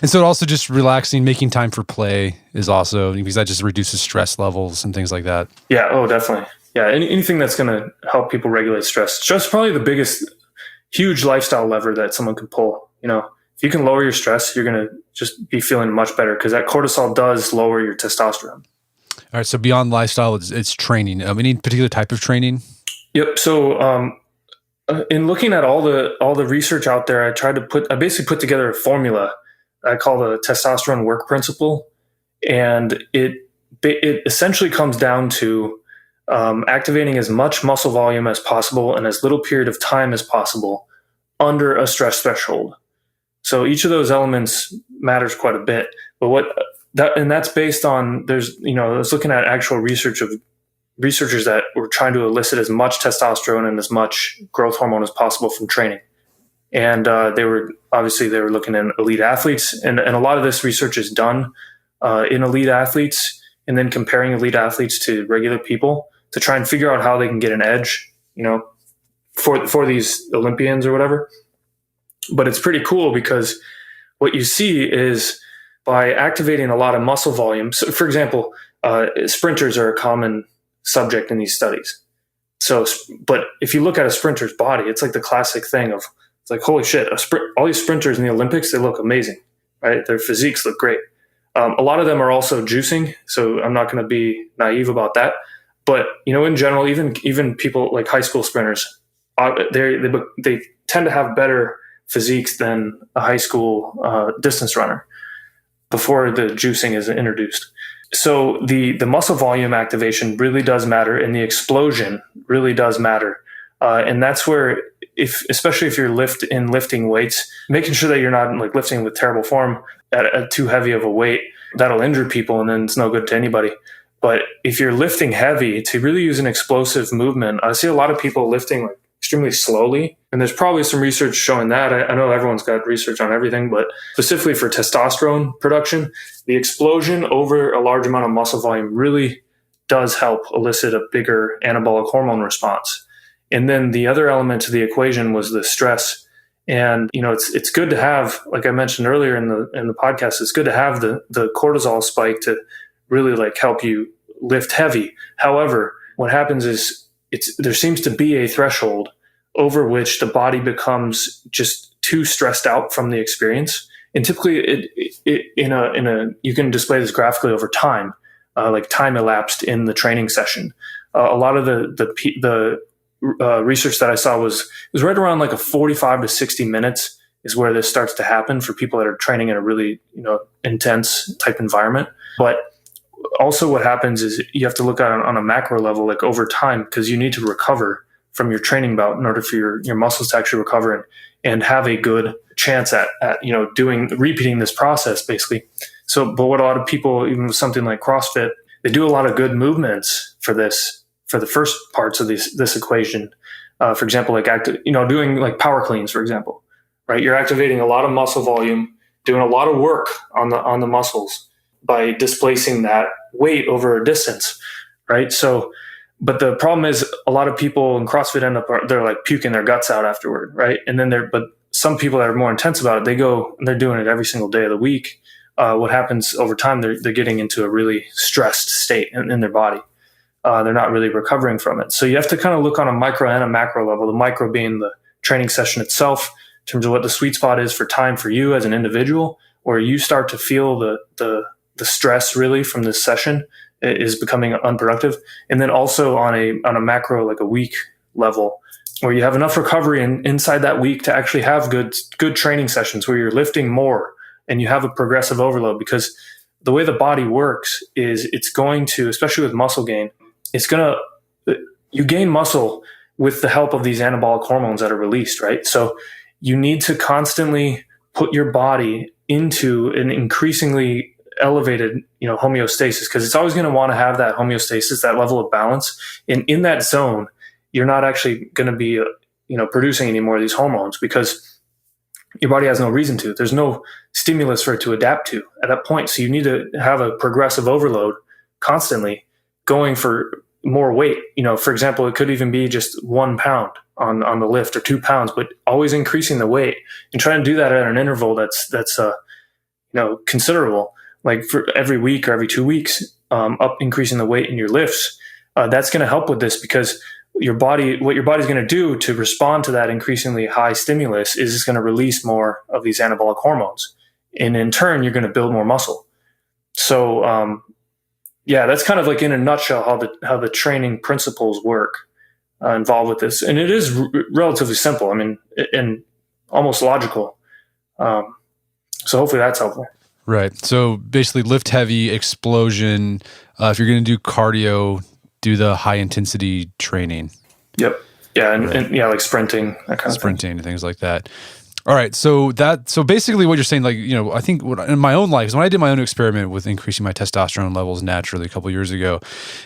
And so also just relaxing, making time for play is also, because that just reduces stress levels and things like that. Yeah. Oh, definitely. Yeah. Anything that's going to help people regulate stress. Stress is probably the biggest, huge lifestyle lever that someone can pull. If you can lower your stress, you're going to just be feeling much better because that cortisol does lower your testosterone. All right. So beyond lifestyle, it's training. Any particular type of training? Yep. So in looking at all the research out there, I basically put together a formula I call the testosterone work principle. And it essentially comes down to activating as much muscle volume as possible in as little period of time as possible under a stress threshold. So each of those elements matters quite a bit. But that's based on, I was looking at actual research of researchers that were trying to elicit as much testosterone and as much growth hormone as possible from training. And they were looking at elite athletes, and a lot of this research is done in elite athletes, and then comparing elite athletes to regular people to try and figure out how they can get an edge, for these Olympians or whatever. But it's pretty cool because what you see is by activating a lot of muscle volume. So, for example, sprinters are a common subject in these studies. So, but if you look at a sprinter's body, it's like the classic thing of, it's like, holy shit, all these sprinters in the Olympics, they look amazing, right? Their physiques look great. A lot of them are also juicing, so I'm not going to be naive about that. But, in general, even people like high school sprinters, they tend to have better physiques than a high school distance runner before the juicing is introduced. So the muscle volume activation really does matter, and the explosion really does matter. And that's where, especially if you're lifting weights, making sure that you're not like lifting with terrible form at too heavy of a weight, that'll injure people, and then it's no good to anybody. But if you're lifting heavy, to really use an explosive movement, I see a lot of people lifting like extremely slowly, and there's probably some research showing that. I know everyone's got research on everything, but specifically for testosterone production, the explosion over a large amount of muscle volume really does help elicit a bigger anabolic hormone response. And then the other element to the equation was the stress. And it's good to have, like I mentioned earlier in the podcast, it's good to have the cortisol spike to really like help you lift heavy. However, what happens is there seems to be a threshold over which the body becomes just too stressed out from the experience. And typically you can display this graphically over time, like time elapsed in the training session. A lot of the research that I saw was right around like a 45 to 60 minutes is where this starts to happen for people that are training in a really, intense type environment. But also what happens is you have to look at it on a macro level, like over time, because you need to recover from your training bout in order for your muscles to actually recover and have a good chance at repeating this process basically. So, but what a lot of people, even with something like CrossFit, they do a lot of good movements for this for the first parts of this equation. For example, like doing like power cleans, for example, right? You're activating a lot of muscle volume, doing a lot of work on the muscles by displacing that weight over a distance, right? So, but the problem is a lot of people in CrossFit they're like puking their guts out afterward, right? And then but some people that are more intense about it, they go and they're doing it every single day of the week. What happens over time, they're getting into a really stressed state in their body. They're not really recovering from it. So you have to kind of look on a micro and a macro level, the micro being the training session itself, in terms of what the sweet spot is for time for you as an individual, where you start to feel the stress really from this session is becoming unproductive. And then also on a macro, like a week level, where you have enough recovery inside that week to actually have good training sessions where you're lifting more and you have a progressive overload. Because the way the body works is it's going to, especially with muscle gain, you gain muscle with the help of these anabolic hormones that are released, right? So you need to constantly put your body into an increasingly elevated, homeostasis, because it's always going to want to have that homeostasis, that level of balance. And in that zone, you're not actually going to be, producing any more of these hormones because your body has no reason to. There's no stimulus for it to adapt to at that point. So you need to have a progressive overload constantly going for more weight. For example, it could even be just 1 pound on the lift or 2 pounds, but always increasing the weight and trying to do that at an interval that's considerable, like for every week or every 2 weeks, up increasing the weight in your lifts. That's going to help with this because what your body's going to do to respond to that increasingly high stimulus is it's going to release more of these anabolic hormones. And in turn, you're going to build more muscle. So, that's kind of like in a nutshell how the training principles work involved with this. And it is relatively simple. I mean, and almost logical. So hopefully that's helpful. Right. So basically lift heavy, explosion. If you're going to do cardio, do the high intensity training. Yep. Yeah. And like sprinting, that kind of sprinting and things like that. All right. So basically what you're saying, like, I think in my own life, when I did my own experiment with increasing my testosterone levels naturally a couple of years ago,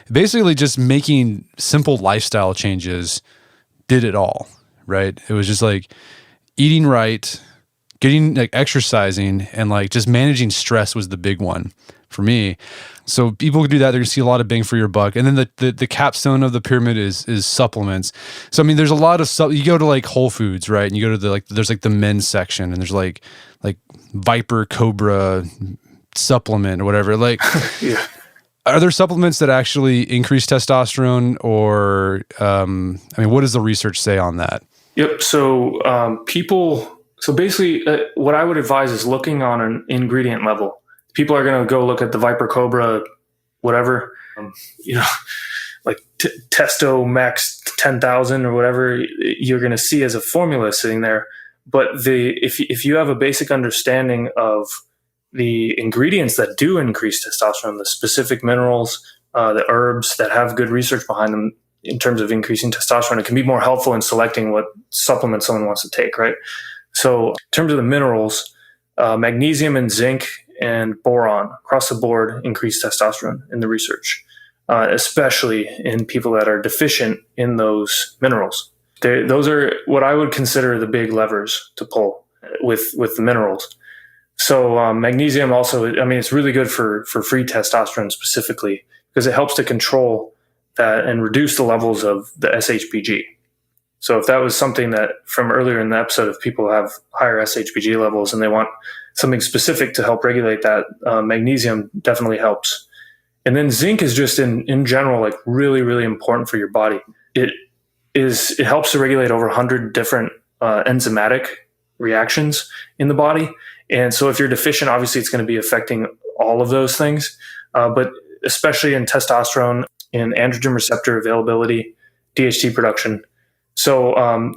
basically just making simple lifestyle changes did it all, right? It was just like eating right, getting like exercising, and like just managing stress was the big one for me. So people who do that, they're gonna see a lot of bang for your buck. And then the capstone of the pyramid is supplements. So I mean, there's a lot of you go to like Whole Foods, right? And you go to there's like the men's section, and there's like Viper Cobra supplement or whatever. Like, yeah. Are there supplements that actually increase testosterone, or what does the research say on that? Yep. So basically, what I would advise is looking on an ingredient level. People are going to go look at the Viper Cobra, whatever, like Testo Max 10,000 or whatever you're going to see as a formula sitting there. But if you have a basic understanding of the ingredients that do increase testosterone, the specific minerals, the herbs that have good research behind them in terms of increasing testosterone, it can be more helpful in selecting what supplement someone wants to take, right? So in terms of the minerals, magnesium and zinc and boron across the board increase testosterone in the research, especially in people that are deficient in those minerals. Those are what I would consider the big levers to pull with the minerals. So magnesium also, it's really good for free testosterone specifically because it helps to control that and reduce the levels of the SHBG. So if that was something that from earlier in the episode, if people have higher SHBG levels and they want something specific to help regulate that, magnesium definitely helps. And then zinc is just in general, like really, really important for your body. It helps to regulate over 100 different enzymatic reactions in the body. And so if you're deficient, obviously it's going to be affecting all of those things, but especially in testosterone and androgen receptor availability, DHT production. So,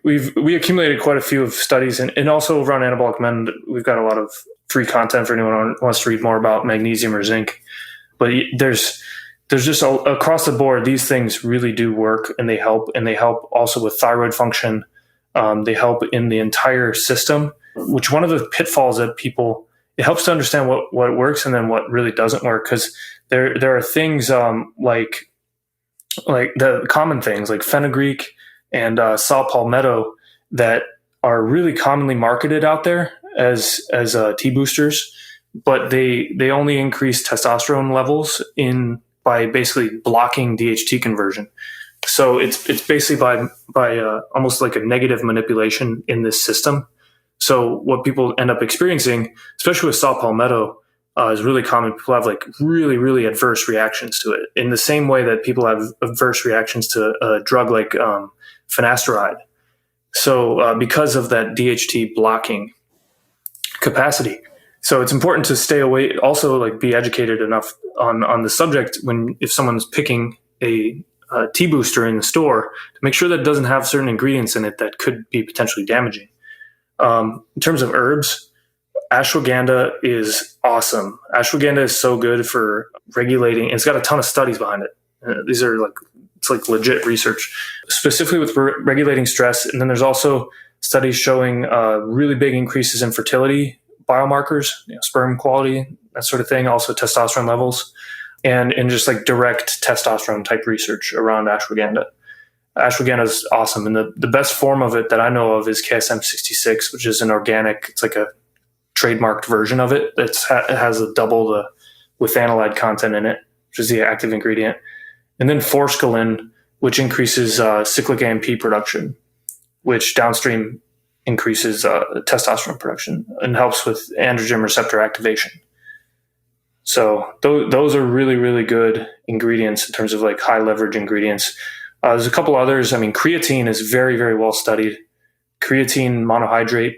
we accumulated quite a few of studies and also over on Anabolic Men, we've got a lot of free content for anyone who wants to read more about magnesium or zinc. But there's just across the board, these things really do work and they help also with thyroid function. They help in the entire system, which one of the pitfalls that it helps to understand what works and then what really doesn't work. Cause there are things, like like the common things like fenugreek and saw palmetto that are really commonly marketed out there as T boosters, but they only increase testosterone levels in by basically blocking DHT conversion. So it's basically by almost like a negative manipulation in this system. So what people end up experiencing, especially with saw palmetto, is really common. People have like really, really adverse reactions to it in the same way that people have adverse reactions to a drug like finasteride. So because of that DHT blocking capacity. So it's important to stay away, also like be educated enough on the subject if someone's picking a T booster in the store to make sure that it doesn't have certain ingredients in it that could be potentially damaging. In terms of herbs, ashwagandha is awesome. Ashwagandha is so good for regulating. It's got a ton of studies behind it. These are it's like legit research, specifically with regulating stress. And then there's also studies showing really big increases in fertility biomarkers, sperm quality, that sort of thing. Also testosterone levels, and just like direct testosterone type research around ashwagandha. Ashwagandha is awesome. And the best form of it that I know of is KSM 66, which is an organic, it's like a trademarked version of it. It has double the withanolide content in it, which is the active ingredient. And then forskolin, which increases cyclic AMP production, which downstream increases testosterone production and helps with androgen receptor activation. So those are really, really good ingredients in terms of like high leverage ingredients. There's a couple others. I mean, creatine is very, very well studied. Creatine monohydrate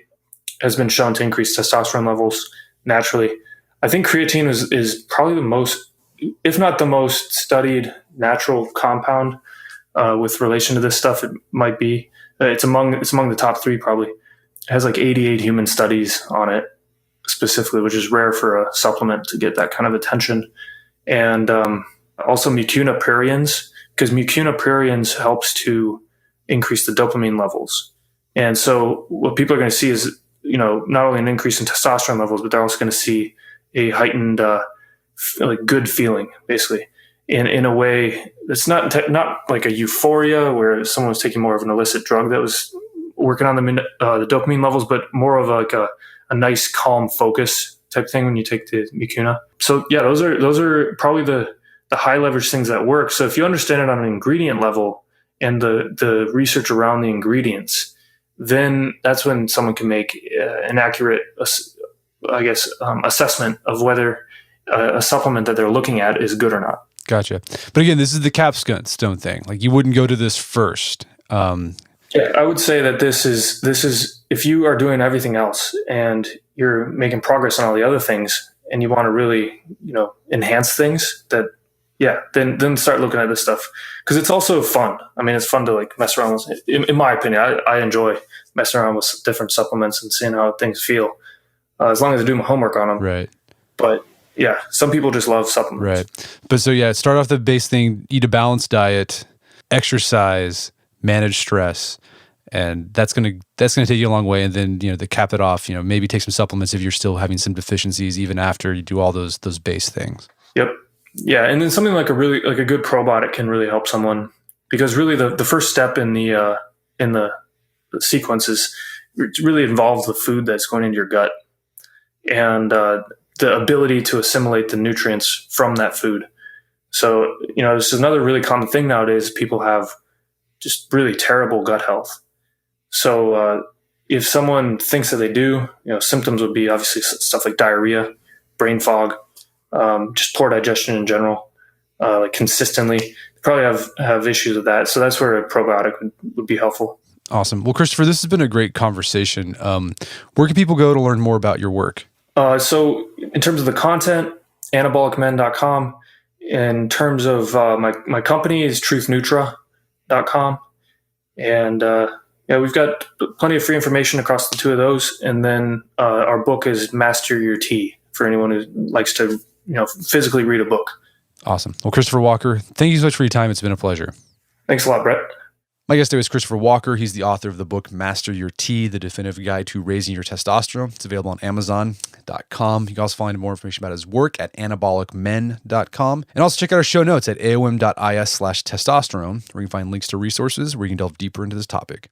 has been shown to increase testosterone levels naturally. I think creatine is probably the most, if not the most studied natural compound with relation to this stuff. It might be. It's among the top three probably. It has like 88 human studies on it specifically, which is rare for a supplement to get that kind of attention. And also mucuna pruriens, because mucuna pruriens helps to increase the dopamine levels. And so what people are going to see is, not only an increase in testosterone levels, but they're also going to see a heightened, like good feeling, basically, in a way that's not like a euphoria where someone was taking more of an illicit drug that was working on the dopamine levels, but more of like a nice, calm focus type thing when you take the mucuna. So yeah, those are probably the high leverage things that work. So if you understand it on an ingredient level and the research around the ingredients, then that's when someone can make an accurate, assessment of whether a supplement that they're looking at is good or not. Gotcha. But again, this is the capstone thing. Like you wouldn't go to this first. Yeah, I would say that this is if you are doing everything else and you're making progress on all the other things and you want to really, enhance things, then start looking at this stuff, because it's also fun. I mean, it's fun to like mess around with. In my opinion, I enjoy messing around with different supplements and seeing how things feel, as long as I do my homework on them. Right. But yeah, some people just love supplements. Right. But so yeah, start off the base thing, eat a balanced diet, exercise, manage stress, and that's gonna take you a long way. And then to cap it off, maybe take some supplements if you're still having some deficiencies even after you do all those base things. Yep. Yeah, and then something like a good probiotic can really help someone, because really the first step in the sequence is really involves the food that's going into your gut and the ability to assimilate the nutrients from that food. So this is another really common thing nowadays. People have just really terrible gut health. So if someone thinks that they do, symptoms would be obviously stuff like diarrhea, brain fog, just poor digestion in general, like consistently. Probably have issues with that. So that's where a probiotic would be helpful. Awesome. Well, Christopher, this has been a great conversation. Where can people go to learn more about your work? So in terms of the content, anabolicmen.com. In terms of my company is truthnutra.com. And we've got plenty of free information across the two of those. And then our book is Master Your T for anyone who likes to physically read a book. Awesome. Well, Christopher Walker, thank you so much for your time. It's been a pleasure. Thanks a lot, Brett. My guest today was Christopher Walker. He's the author of the book Master Your T, the definitive guide to raising your testosterone. It's available on Amazon.com. You can also find more information about his work at anabolicmen.com. And also check out our show notes at aom.is/testosterone, where you can find links to resources where you can delve deeper into this topic.